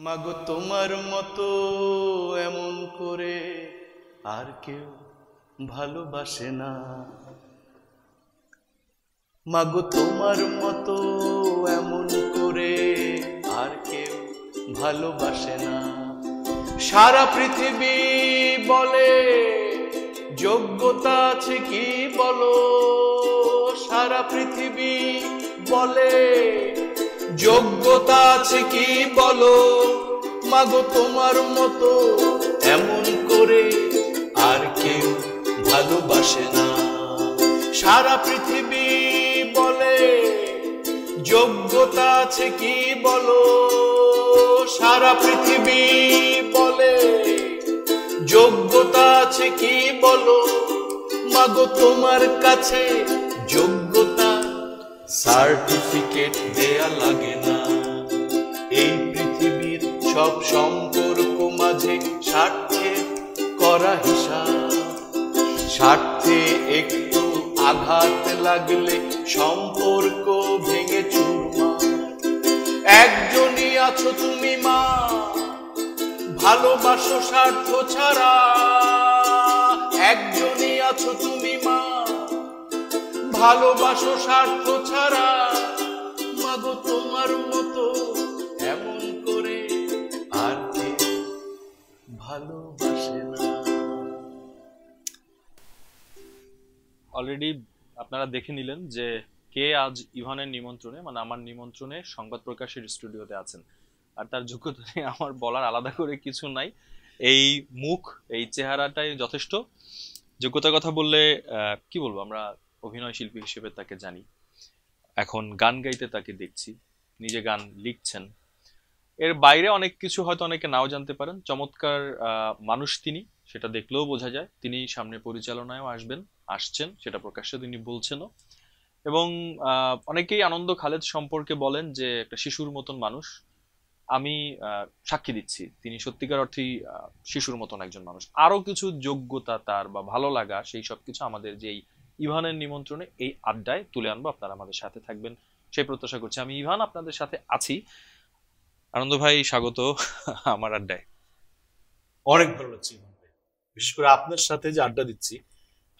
মাগো তোমার মতো এমন করে আর কেউ ভালোবাসে না। মাগো তোমার মতো এমন করে আর কেউ ভালোবাসে না। সারা পৃথিবী বলে যোগ্যতা আছে কি বলো, সারা পৃথিবী বলে যোগ্যতা আছে কি বলো। মাগো তোমার মতো এমন করে আর কেউ ভালোবাসে না। সারা পৃথিবী বলে যোগ্যতা আছে কি বলো, সারা পৃথিবী বলে যোগ্যতা আছে কি বলো। মাগো তোমার কাছে যোগ্যতা সার্টিফিকেট দেয়া লাগে না। এই পৃথিবীর সব সম্পর্ক মাঝে স্বার্থে করা হিসাব, স্বার্থে একটু আঘাত লাগলে সম্পর্ক ভেঙে চুরমার। একজনই আছো তুমি মা, ভালোবাসো স্বার্থ ছাড়া। একজনই আছো তুমি মা, ভালোবাসো স্বার্থ ছাড়া। মাগো তোমার মতো এমন করে আর কে ভালোবাসে না। অলরেডি আপনারা দেখে নিলেন যে কে আজ ইভানের নিমন্ত্রণে, মানে আমার নিমন্ত্রণে সংবাদ প্রকাশের স্টুডিওতে আছেন। আর তার যোগ্যতা নিয়ে আমার বলার আলাদা করে কিছু নাই। এই মুখ, এই চেহারাটাই যথেষ্ট। যোগ্যতার কথা বললে কি বলবো, আমরা অভিনয় শিল্পী হিসেবে তাকে জানি, এখন গান গাইতে তাকে দেখছি, নিজে গান লিখছেন। এর বাইরে অনেক কিছু হয়তো অনেকে নাও জানতে পারেন। চমৎকার মানুষ তিনি, সেটা দেখলেও বোঝা যায়। তিনি সামনে পরিচালনায়ও আসছেন, সেটা প্রকাশ্যে তিনি বলছেনও। এবং অনেকেই আনন্দ খালেদ সম্পর্কে বলেন যে একটা শিশুর মতন মানুষ। আমি সাক্ষী দিচ্ছি, তিনি সত্যিকার অর্থেই শিশুর মতন একজন মানুষ। আরো কিছু যোগ্যতা তার বা ভালো লাগা, সেই সব কিছু আমাদের যে ইভানের নিমন্ত্রণে এই আড্ডায় তুলে আনবো। আপনারা আমাদের সাথে থাকবেন সেই প্রত্যাশা করছি। আমি ইভান আপনাদের সাথে আছি। আনন্দ ভাই, স্বাগত আমার আড্ডায়। অনেক ভালো লাগছে ইভান ভাই, বিশেষ করে আপনার সাথে যে আড্ডা দিচ্ছি।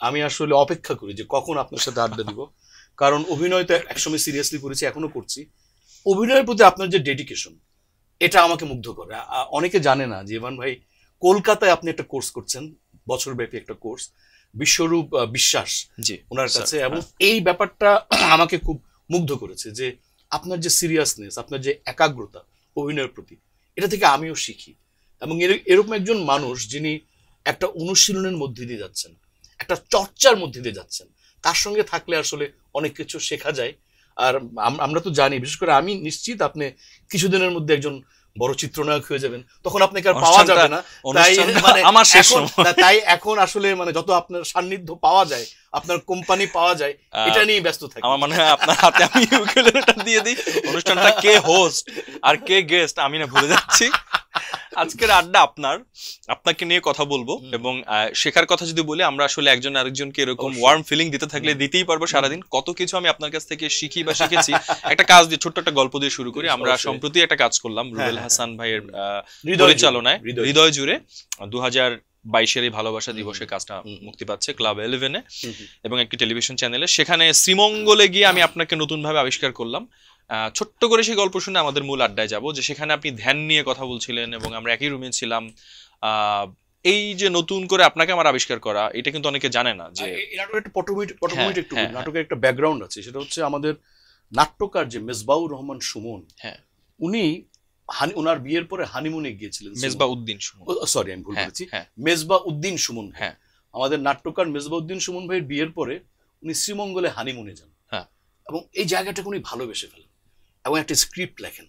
আমি আসলে অপেক্ষা করি যে কখন আপনার সাথে আড্ডা দিব, কারণ অভিনয় তো একসময় সিরিয়াসলি করেছি, এখনো করছি। অভিনয়ের প্রতি আপনার যে ডেডিকেশন, এটা আমাকে মুগ্ধ করে। অনেকে জানে না যে ইভান ভাই কলকাতায় আপনি একটা কোর্স করছেন, বছরব্যাপী একটা কোর্স, বিশ্বরূপ বিশ্বাস ওনার কাছে। এবং এই ব্যাপারটা আমাকে খুব মুগ্ধ করেছে যে আপনার যে সিরিয়াসনেস, আপনার যে একাগ্রতা অভিনয়ের প্রতি, এটা থেকে আমিও শিখি। এবং এরকম একজন মানুষ যিনি একটা অনুশীলনের মধ্যে দিয়ে যাচ্ছেন, একটা চর্চার মধ্যে দিয়ে যাচ্ছেন, তার সঙ্গে থাকলে আসলে অনেক কিছু শেখা যায়। আর আমরা তো জানি, বিশেষ করে আমি নিশ্চিত আপনি কিছুদিনের মধ্যে একজন বড় চিত্রনায়ক হয়ে যাবেন, তখন আপনাকে আর পাওয়া যাবে না। তাই এখন আসলে মানে যত আপনার সান্নিধ্য পাওয়া যায়, আপনার কোম্পানি পাওয়া যায়, এটা নিয়ে ব্যস্ত থাকি। আমার মনে হয় আপনার হাতে আমি ইউকেলেলেটা দিয়ে দিই, অনুষ্ঠানটা কে হোস্ট আর কে গেস্ট আমি না ভুলে যাচ্ছি। আজকের আড্ডা আপনাকে নিয়ে কথা বলবো। এবং শেখার কথা যদি বলি, আমরা আসলে একজন আরেকজনকে এরকম ওয়ার্ম ফিলিং দিতে থাকলে দিতেই পারবো সারাদিন। কত কিছু আমি আপনার কাছ থেকে শিখি বা শিখেছি। একটা কাজ দিয়ে, ছোট্ট একটা গল্প দিয়ে শুরু করি। আমরা সম্প্রতি একটা কাজ করলাম রুবেল হাসান ভাইয়ের পরিচালনায়, হৃদয় জুড়ে। 2022 এই ভালোবাসা দিবসে কাজটা মুক্তি পাচ্ছে ক্লাব 11-এ এবং একটি টেলিভিশন চ্যানেলে। সেখানে শ্রীমঙ্গলে গিয়ে আমি আপনাকে নতুন ভাবে আবিষ্কার করলাম। ছোট্ট করে সেই গল্প শুনে আমাদের মূল আড্ডায় যাব, যে সেখানে আপনি ধ্যান নিয়ে কথা বলছিলেন এবং আমরা একই রুমে ছিলাম। এই যে নতুন করে আপনাকে আমার আবিষ্কার করা, এটা কিন্তু অনেকে জানে না যে নাটকের একটা ব্যাকগ্রাউন্ড আছে। সেটা হচ্ছে আমাদের নাট্যকার যে মেজবাউর রহমান সুমন, উনি ওনার বিয়ের পরে হানিমুনে গিয়েছিলেন। মেজবাউদ্দিন সুমন, সরি আমি ভুল বলেছি, মেজবাউদ্দিন সুমন। আমাদের নাট্যকার মেজবাউদ্দিন সুমন ভাইয়ের বিয়ের পরে উনি শ্রীমঙ্গলে হানিমুনে যান এবং এই জায়গাটাকে উনি ভালোবেসে ফেলেন এবং একটা স্ক্রিপ্ট লেখেন।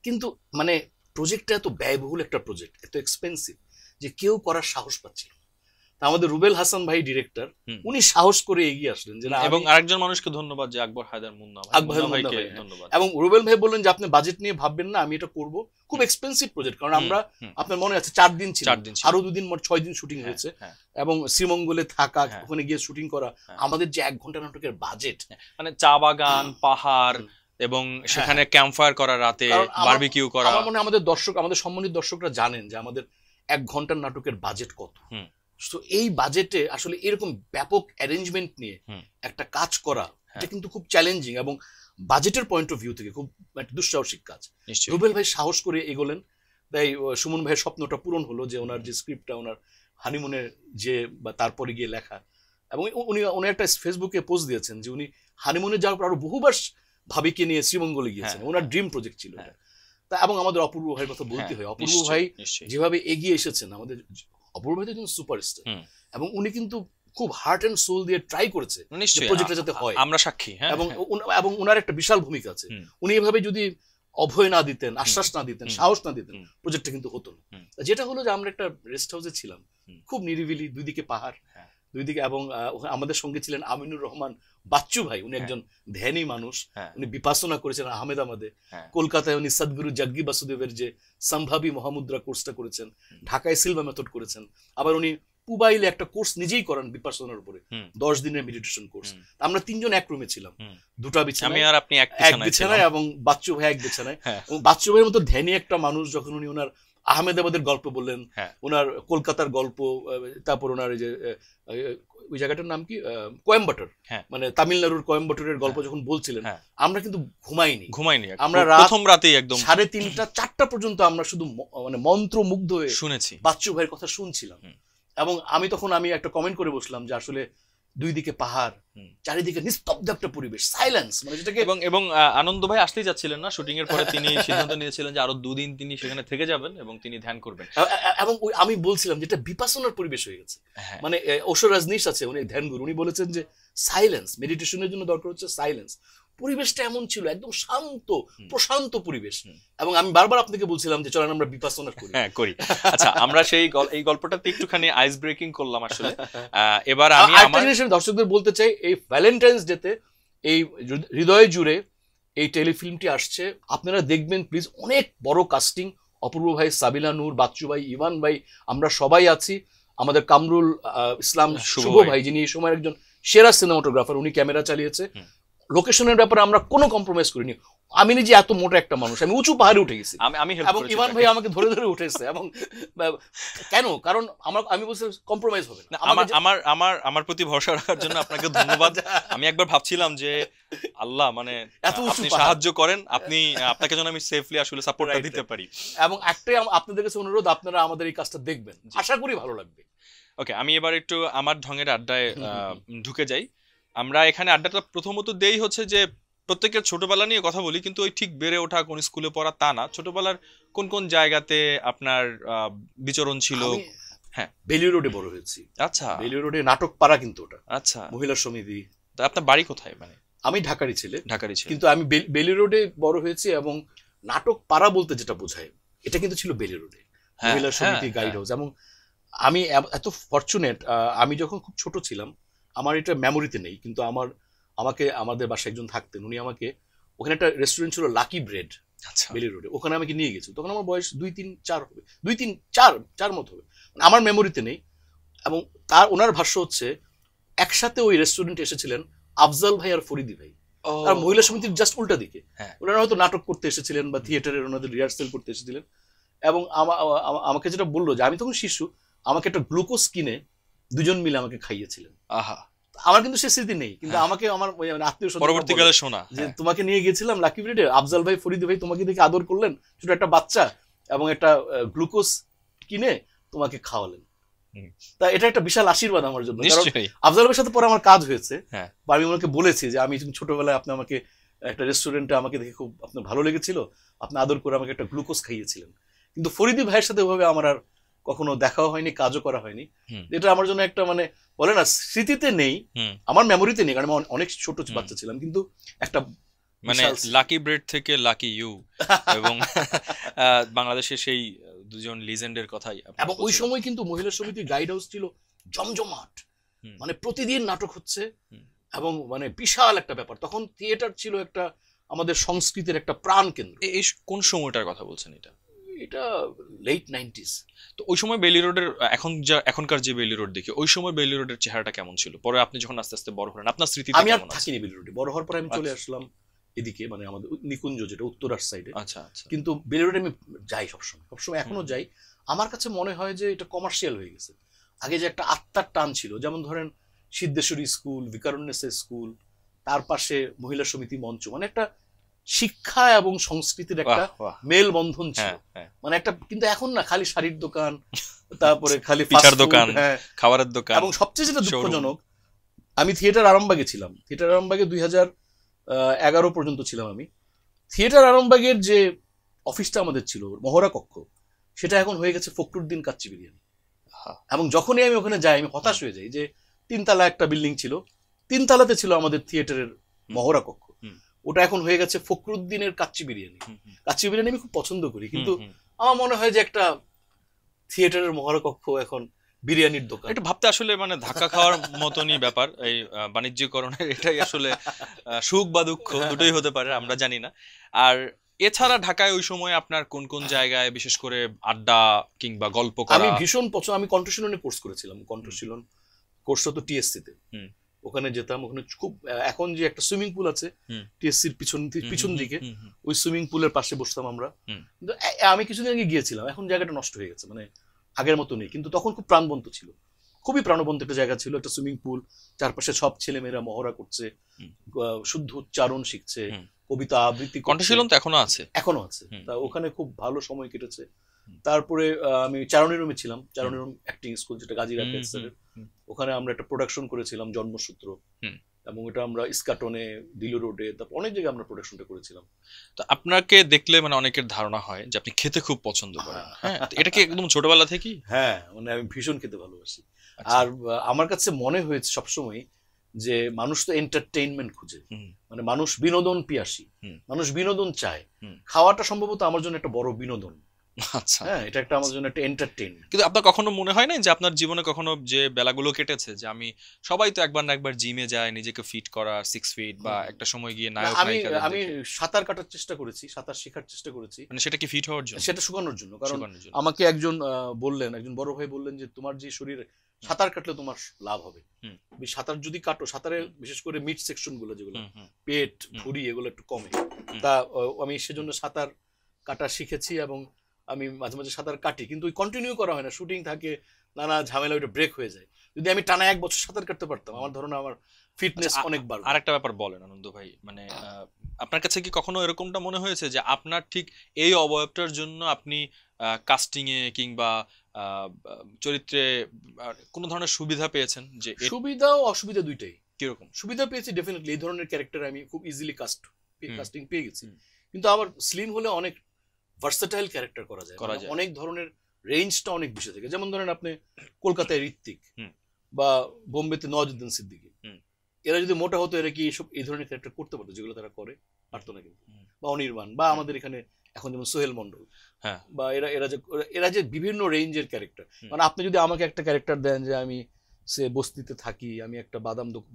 কিন্তু মানে প্রজেক্টটা এত ব্যয়বহুল একটা প্রজেক্ট, এত এক্সপেন্সিভ যে কেউ করার সাহস পাচ্ছিল না। আমাদের রুবেল হাসান ভাই ডিরেক্টর, উনি সাহস করে এগিয়ে আসলেন যে না। এবং আরেকজন মানুষকে ধন্যবাদ, যে আকবর হায়দার মুন্না ভাইকে ধন্যবাদ। এবং রুবেল ভাই বললেন যে আপনি বাজেট নিয়ে ভাববেন না, আমি এটা করব। খুব এক্সপেন্সিভ প্রজেক্ট, কারণ আমরা, আপনার মনে আছে 4 দিন ছিল, আরো 2 দিন 6 দিন শুটিং হয়েছে। এবং শ্রীমঙ্গলে থাকা, ওখানে গিয়ে শুটিং করা, আমাদের যে 1 ঘন্টা নাটকের বাজেট, মানে চা বাগান, পাহাড়, এবং সেখানে ক্যাম্পফায়ার করা, রাতে বারবিকিউ করা। আমার মনে হয় আমাদের সম্মানিত দর্শকরা জানেন যে আমাদের 1 ঘন্টার নাটকের বাজেট কত। তো এই বাজেটে আসলে এরকম ব্যাপক অ্যারেঞ্জমেন্ট নিয়ে একটা কাজ করা এটা কিন্তু খুব চ্যালেঞ্জিং, এবং বাজেটের পয়েন্ট অফ ভিউ থেকে খুব একটা দুঃসাহসিক কাজ। রুবেল ভাই সাহস করে এগোলেন, তাই সুমন ভাইয়ের স্বপ্নটা পূরণ হলো যে ওনার যে স্ক্রিপ্টটা ওনার হানিমুনের যে বা তারপরে গিয়ে লেখা, এবং উনি একটা ফেসবুকে পোস্ট দিয়েছেন যে উনি হানিমুনে যাওয়ার পর আরো বহুবার ভাবিকে নিয়ে শ্রীমঙ্গলে গিয়েছেন, ওনার ড্রিম প্রজেক্ট ছিল এটা। তা এবং আমাদের অপূর্ব ভাইয়ের কথা বলতে হয়, অপূর্ব ভাই যেভাবে এগিয়ে এসেছেন, আমাদের অপূর্ব ভাই তো একজন সুপারস্টার, এবং উনি কিন্তু খুব হার্ট এন্ড সোল দিয়ে ট্রাই করেছে প্রজেক্টটা যাতে হয়, আমরা সাক্ষী। এবং ওনার একটা বিশাল ভূমিকা আছে। উনি এভাবে যদি অভয় না দিতেন, আশ্বাস না দিতেন, সাহস না দিতেন, প্রজেক্টটা কিন্তু হতো না। যেটা হলো যে আমরা একটা রেস্ট হাউসে ছিলাম, খুব নিরিবিলি, দুই দিকে পাহাড়, দুই দিকে, এবং আমাদের সঙ্গে ছিলেন আমিনুর রহমান বাচ্চু ভাই, উনি একজন ধ্যানী মানুষ, উনি বিপাসনা করেছেন আহমেদাবাদে, কলকাতায় উনি সদ্গুরু জগ্গি বাসুদেবের যে সম্ভাবী মহামুদ্রা কোর্সটা করেছেন, ঢাকায় সিলভা মেথড করেছেন, আবার উনি পুবাইলে একটা কোর্স নিজেই করেন বিপাসনার উপরে, 10 দিনের মেডিটেশন কোর্স। আমরা 3 জন এক রুমে ছিলাম, দুটা বিছানা, আমি আর আপনি এক বিছানায়, এবং বাচ্চু ভাই এক বিছানায়। এবং বাচ্চু ভাইয়ের মতো ধ্যানী একটা মানুষ যখন উনি ওনার আহমেদাবাদের গল্প বললেন, ওনার কলকাতার গল্প, তারপর ওনার যে ওই জায়গাটার নাম কি, কোয়েম্বাটোর, মানে তামিলনাড়ুর কোয়েম্বাটোরের গল্প যখন বলছিলেন, আমরা কিন্তু ঘুমাইনি। আমরা প্রথম রাতেই একদম 3:30 4টা পর্যন্ত আমরা শুধু মানে মন্ত্রমুগ্ধ হয়ে শুনেছি, বাচ্চু ভাইয়ের কথা শুনছিলাম। এবং আমি একটা কমেন্ট করে বসলাম যে আসলে দুই দিকে পাহাড়, চারিদিকে নিস্তব্ধ একটা পরিবেশ, সাইলেন্স, মানে যেটাকে। এবং আনন্দ ভাই আসতেই যাচ্ছিলেন না শুটিং এর পরে, তিনি সিদ্ধান্ত নিয়েছিলেন যে আরো 2 দিন তিনি সেখানে থেকে যাবেন এবং তিনি ধ্যান করবেন। এবং আমি বলছিলাম যেটা বিপাসনার পরিবেশ হয়ে গেছে, মানে ওশো রজনীশ আছে, উনি ধ্যান গুরু, উনি বলেছেন যে সাইলেন্স, মেডিটেশনের জন্য দরকার হচ্ছে সাইলেন্স। পরিবেশটা এমন ছিল, একদম শান্ত প্রশান্ত পরিবেশ, এবং আমি বারবার আপনাকে বলছিলাম যে চলেন আমরা বিপাসনা করি। আচ্ছা, আমরা এই গল্পটাতে একটুখানি আইস ব্রেকিং করলাম আসলে। এবার আমি একটা জিনিস দর্শকদের বলতে চাই, এই ভ্যালেন্টাইন্স ডেতে এই হৃদয় জুড়ে এই টেলিফিল্মটি আসছে, আপনারা দেখবেন প্লিজ। অনেক বড় কাস্টিং, অপূর্ব ভাই, সাবিলা নূর, বাচ্চু ভাই, ইভান ভাই, আমরা সবাই আছি। আমাদের কামরুল ইসলাম শুভ ভাই, যিনি এই সময় একজন সেরা সিনেমাটোগ্রাফার, উনি ক্যামেরা চালিয়েছে। লোকেশনের ব্যাপারে আমরা কোনো কম্প্রোমাইজ করিনি। আমি নিজে এত মোটা একটা মানুষ, আমি উঁচু পাহাড়ে উঠে গেছি, এবং ইভান ভাই আমাকে ধরে ধরে উঠেছে। এবং কেন? কারণ আমি বলছি কম্প্রোমাইজ হবে না। আমার প্রতি ভরসা রাখার জন্য আপনাকে ধন্যবাদ। আমি একবার ভাবছিলাম যে আল্লাহ, মানে আপনি সাহায্য করেন, আপনাকে যেন আমি সেফলি আসলে সাপোর্টটা দিতে পারি। এবং একটাই আপনাদের কাছে অনুরোধ, আপনারা আমাদের এই কাজটা দেখবেন, আশা করি ভালো লাগবে। ওকে, আমি এবার একটু আমার ঢঙের আড্ডায় ঢুকে যাই। আমরা এখানে আড্ডাটা প্রথমত দেই হচ্ছে যে প্রত্যেকের ছোটবেলা নিয়ে কথা বলি, কিন্তু ওই ঠিক বেড়ে ওঠা, কোন স্কুলে পড়া তা না। ছোটবেলার কোন কোন জায়গাতে আপনার বিচরণ ছিল? হ্যাঁ, বেলি রোডে বড় হয়েছি। আচ্ছা, বেলি রোডে নাটক পাড়া, কিন্তু ওটা আচ্ছা মহিলা সমিতি। আপনার বাড়ি কোথায়? মানে আমি ঢাকারই ছেলে, কিন্তু আমি বেলি রোডে বড় হয়েছি। এবং নাটক পাড়া বলতে যেটা বোঝায়, এটা কিন্তু ছিল বেলি রোডে, মহিলা সমিতি, গাইড হাউস। এবং আমি এত ফরচুনেট, আমি যখন খুব ছোট ছিলাম, আমার এটা মেমোরিতে নেই, কিন্তু আমাকে আমাদের বাসায় একজন থাকতেন, উনি আমাকে, ওখানে একটা রেস্টুরেন্ট ছিল লাকি ব্রেড, বেলি রোডে, ওখানে আমাকে নিয়ে গেছিল। তখন আমার বয়স 2-3-4 হবে, 2-3-4 মতো হবে, আমার মেমোরিতে নেই। এবং ওনার ভাষ্য হচ্ছে একসাথে ওই রেস্টুরেন্টে এসেছিলেন আফজাল ভাই আর ফরিদি ভাই, আর মহিলা সমিতির জাস্ট উল্টা দিকে। ওনারা হয়তো নাটক করতে এসেছিলেন বা থিয়েটারের ওনাদের রিহার্সাল করতে এসেছিলেন। এবং আমাকে যেটা বললো যে আমি তখন শিশু, আমাকে একটা গ্লুকোজ কিনে 2জন মিলে আমাকে খাইয়েছিলেন। আহা, আমার কিন্তু সে স্মৃতি নেই, কিন্তু আমাকে আমার আত্মীয় স্বজন পরবর্তীকালে শোনা যে তোমাকে নিয়ে গেছিলাম লাকি ব্রেডে, আফজাল ভাই, ফরিদি ভাই তোমাকে দেখে আদর করলেন, ছোট একটা বাচ্চা, এবং একটা গ্লুকোজ কিনে তোমাকে খাওয়ালেন। তা এটা একটা বিশাল আশীর্বাদ আমার জন্য, কারণ আফজাল ভাইয়ের সাথে পরে আমার কাজ হয়েছে, বা আমি ওনাকে বলেছি যে আমি ছোটবেলায় আপনি আমাকে একটা রেস্টুরেন্টে আমাকে দেখে খুব আপনার ভালো লেগেছিল, আপনি আদর করে আমাকে একটা গ্লুকোজ খাইয়েছিলেন। কিন্তু ফরিদি ভাইয়ের সাথে ওইভাবে আমার আর কখনো দেখাও হয়নি, কাজও করা হয়নি। এটা আমার জন্য একটা, মানে বলে না, স্মৃতিতে নেই, আমার মেমোরিতে নেই, কারণ আমি অনেক ছোট বাচ্চা ছিলাম, কিন্তু একটা, মানে লাকি ব্রেড থেকে লাকি ইউ, এবং বাংলাদেশের সেই 2জন লিজেন্ডের কথাই। এবং ওই সময় কিন্তু মহিলা সমিতির গাইড হাউস ছিল জমজমাট, মানে প্রতিদিন নাটক হচ্ছে, এবং মানে বিশাল একটা ব্যাপার। তখন থিয়েটার ছিল একটা আমাদের সংস্কৃতির একটা প্রাণ কেন্দ্র। এই কোন সময়টার কথা বলছেন? এটা লেট 90s। তো ওই সময় বেলি রোডের, এখনকার যে বেলি রোড দেখি, ওই সময় বেলি রোডের চেহারাটা কেমন ছিল? পরে আপনি যখন আস্তে আস্তে বড় হলেন, আপনার স্মৃতি? আমি আর থাকিনি বেলি রোডে, বড় হওয়ার পরে আমি চলে আসলাম এদিকে, মানে আমাদের নিকুঞ্জ যেটা উত্তরার সাইডে। আচ্ছা আচ্ছা। কিন্তু বেলুড়ে আমি যাই সবসময় এখনো যাই। আমার কাছে মনে হয় যে এটা কমার্শিয়াল হয়ে গেছে। আগে যে একটা আত্মার টান ছিল, যেমন ধরেন সিদ্ধেশ্বরী স্কুল, ভিকারুন্নেসের স্কুল, তার পাশে মহিলা সমিতি মঞ্চ, মানে একটা শিক্ষা এবং সংস্কৃতির একটা মেল বন্ধন ছিল, মানে একটা। কিন্তু এখন না, খালি শাড়ির দোকান, তারপরে খালি পিঠার দোকান, খাবারের দোকান। এবং সবচেয়ে যেটা দুঃখজনক, আমি থিয়েটার আরামবাগে ছিলাম, থিয়েটার আরামবাগে 2011 পর্যন্ত ছিলাম আমি। থিয়েটার আরামবাগের যে অফিসটা আমাদের ছিল, মহড়া কক্ষ, সেটা এখন হয়ে গেছে ফখরুদ্দিন কাচ্চি বিরিয়ানি। এবং যখনই আমি ওখানে যাই আমি হতাশ হয়ে যাই যে 3 তলা একটা বিল্ডিং ছিল, 3 তলাতে ছিল আমাদের থিয়েটারের মহড়া কক্ষ, ওটা এখন হয়ে গেছে ফখরুদ্দিনের কাচ্চি বিরিয়ানি। কাচ্চি বিরিয়ানি আমি খুব পছন্দ করি, কিন্তু আমার মনে হয় যে একটা থিয়েটারের মহড়া কক্ষ এখন বিরিয়ানির দোকান। এটা ভাবতে আসলে মানে ধাক্কা খাওয়ার মতনই ব্যাপার। এই বাণিজ্যিকরণের এটাই আসলে সুখ বা দুঃখ দুটোই হতে পারে, আমরা জানি না। আর এছাড়া ঢাকায় ওই সময় আপনার কোন কোন জায়গায় বিশেষ করে আড্ডা কিংবা গল্প করা? আমি ভীষণ পছন্দ, আমি কণ্ঠশীলনে কোর্স করেছিলাম। কণ্ঠশীলন কোর্সটা তো টিএসসি তে, ওখানে যেতাম। ওখানে খুব, এখন যে একটা সুইমিং পুল আছে টিএসসির পিছন দিকে, ওই সুইমিং পুলের পাশে বসতাম আমরা। কিন্তু আমি কিছুদিন আগে গিয়েছিলাম, এখন জায়গাটা নষ্ট হয়ে গেছে, মানে আগের মতো নেই। কিন্তু তখন খুব প্রাণবন্ত ছিল, খুবই প্রাণবন্ত একটা জায়গা ছিল, একটা সুইমিং পুল, চারপাশে সব ছেলেমেয়েরা মহড়া করছে, শুদ্ধ উচ্চারণ শিখছে, কবিতা আবৃত্তি। কণ্ঠশীলন তো এখনো আছে? এখনো আছে। তা ওখানে খুব ভালো সময় কেটেছে। তারপরে আমি চারণী রুমে ছিলাম, চারণী রুম অ্যাক্টিং স্কুল, যেটা গাজী রাকেশ স্যারের। ওখানে আমরা একটা প্রোডাকশন করেছিলাম, জন্মসূত্র, এবং এটা আমরা ইস্কাটনে, দিলু রোডে, তারপর অনেক জায়গায় আমরা প্রোডাকশনটা করেছিলাম। তো আপনাকে দেখলে মানে অনেকের ধারণা হয় যে আপনি খেতে খুব পছন্দ করেন, হ্যাঁ? এটা কি একদম ছোটবেলা থেকেই? হ্যাঁ, মানে আমি ভীষণ খেতে ভালোবাসি। আর আমার কাছে মনে হয়েছে সবসময় যে মানুষ তো এন্টারটেইনমেন্ট খুঁজে, মানে মানুষ বিনোদন পিয়াসী, মানুষ বিনোদন চায়। খাওয়াটা সম্ভবত আমার জন্য একটা বড় বিনোদন। আচ্ছা, হ্যাঁ, এটা একটা আমার জন্য একটা এন্টারটেইনমেন্ট। কিন্তু আপনার কখনো মনে হয় না যে আপনার জীবনে কখনো যে বেলাগুলো কেটেছে, যে আমি, সবাই তো একবার না একবার জিমে যায় নিজেকে ফিট করা, 6 ফিট, বা একটা সময় গিয়ে নায়ক নায়িকাদের আমি সাঁতার কাটার চেষ্টা করেছি, সাঁতার শেখার চেষ্টা করেছি। মানে সেটা কি ফিট হওয়ার জন্য? সেটা শুকানোর জন্য। কারণ আমাকে একজন বড় ভাই বললেন যে তোমার যে শরীরে সাঁতার কাটলে তোমার লাভ হবে। সাঁতার যদি কাটো, সাঁতারে বিশেষ করে মিড সেকশন গুলো, যেগুলো পেট, ভুঁড়ি, এগুলো একটু কমে। তা আমি সেজন্য সাঁতার কাটা শিখেছি, এবং আমি মাঝে মাঝে সাঁতার কাটি, কিন্তু কন্টিনিউ করা হয় না, শুটিং থাকে, নানা ঝামেলা, ওইটা ব্রেক হয়ে যায়। যদি আমি টানা 1 বছর সাঁতার কাটতে পারতাম, আমার ধারণা আমার ফিটনেস অনেক বাড়বে। আরেকটা ব্যাপার বলেন আনন্দ ভাই, মানে আপনার কাছে কি কখনো এরকমটা মনে হয়েছে যে আপনার ঠিক এই অবয়বটার জন্য আপনি কাস্টিং এ কিংবা চরিত্রে কোন ধরনের সুবিধা পেয়েছেন? যে সুবিধা ও অসুবিধা দুইটাই। কিরকম? সুবিধা পেয়েছি ডেফিনেটলি, এই ধরনের ক্যারেক্টার আমি খুব ইজিলি কাস্টিং পেয়ে গেছি। কিন্তু আবার স্লিম হলে অনেক ভার্সেটাইল ক্যারেক্টার করা যায়, অনেক ধরনের রেঞ্জটা অনেক বেশি থাকে। যেমন ধরেন আপনি কলকাতায় ঋত্বিক বা বোম্বেতে নওয়াজুদ্দিন সিদ্দিকী, এরা যদি মোটা হতো, এরা কি এই ধরনের ক্যারেক্টার করতে পারতো যেগুলো তারা করে? পারতো না কিন্তু। বা অনির্বাণ, বা আমাদের এখানে এখন যেমন সোহেল মন্ডল, বা এরা যে বিভিন্ন রেঞ্জের ক্যারেক্টার। মানে আপনি যদি আমাকে একটা ক্যারেক্টার দেন যে আমি সে বস্তিতে থাকি, আমি একটা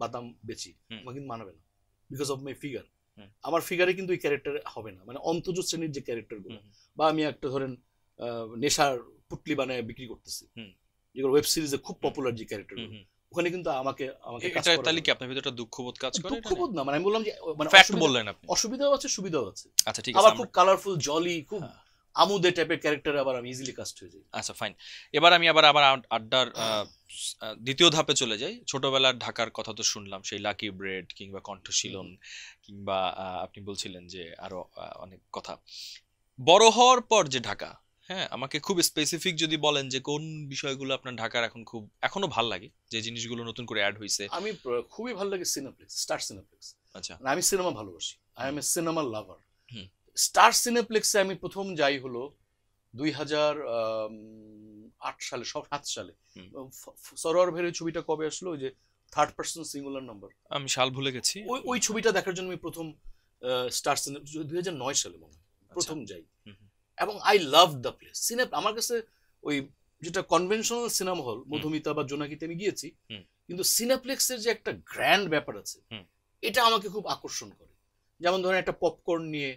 বাদাম বেচি, আমাকে কিন্তু মানাবে না, বিকজ অফ মাই ফিগার। আমার ফিগারে কিন্তু এই ক্যারেক্টার হবে না। মানে অন্তজ শ্রেণীর যে ক্যারেক্টারগুলো, বা আমি একটা ধরেন নেশার পুটলি বানায় বিক্রি করতেছি, যেগুলো ওয়েব সিরিজে খুব পপুলার যে ক্যারেক্টারগুলো, ওখানে কিন্তু আমাকে তাহলে কি আপনার ভিতরে একটা দুঃখবোধ কাজ করে? দুঃখবোধ না, মানে আমি বললাম যে মানে ফ্যাক্ট বললেন আপনি, অসুবিধাও আছে, সুবিধাও আছে। আচ্ছা, ঠিক আছে। আবার খুব কালারফুল, জলি, খুব আমুদে টাইপের ক্যারেক্টার আবার আমি ইজিলি কাস্ট হয়ে যাই। আচ্ছা, ফাইন। এবার আমি আবার আড্ডার দ্বিতীয় ধাপে চলে যাই। ছোটবেলার ঢাকার কথা তো শুনলাম, সেই লাকি ব্রেড কিংবা কণ্ঠশীলন, কিংবা আপনি বলছিলেন যে আরো অনেক কথা। বড় হওয়ার পর যে ঢাকা, হ্যাঁ, আমাকে খুব স্পেসিফিক যদি বলেন যে কোন বিষয়গুলো আপনার ঢাকার এখন খুব এখনো ভাল লাগে, যে জিনিসগুলো নতুন করে অ্যাড হয়েছে? আমি খুবই ভালো লাগে সিনেপ্লেক্স, স্টার সিনেপ্লেক্স। আচ্ছা, আমি সিনেমা ভালোবাসি, I am a cinema lover. Star সিনেপ্লেক্সে আমি প্রথম যাই হলো 2008 সালে, 7 সালে। সরোয়ার ভাইয়ের ছবিটা কবে আসলো, ওই যে থার্ড পারসন সিঙ্গুলার নাম্বার, আমি সাল ভুলে গেছি, ওই ছবিটা দেখার জন্য আমি প্রথম স্টার সিনে 2009 সালে মনে হয় প্রথম যাই, এবং আই লাভ দ্য প্লেস। আমার কাছে ওই যেটা কনভেনশনাল সিনেমা হল মধুমিতা বা জোনাকিতে আমি গিয়েছি, কিন্তু সিনেপ্লেক্সের যে একটা গ্র্যান্ড ব্যাপার আছে, এটা আমাকে খুব আকর্ষণ করে। যেমন ধরেন একটা পপকর্ন নিয়ে,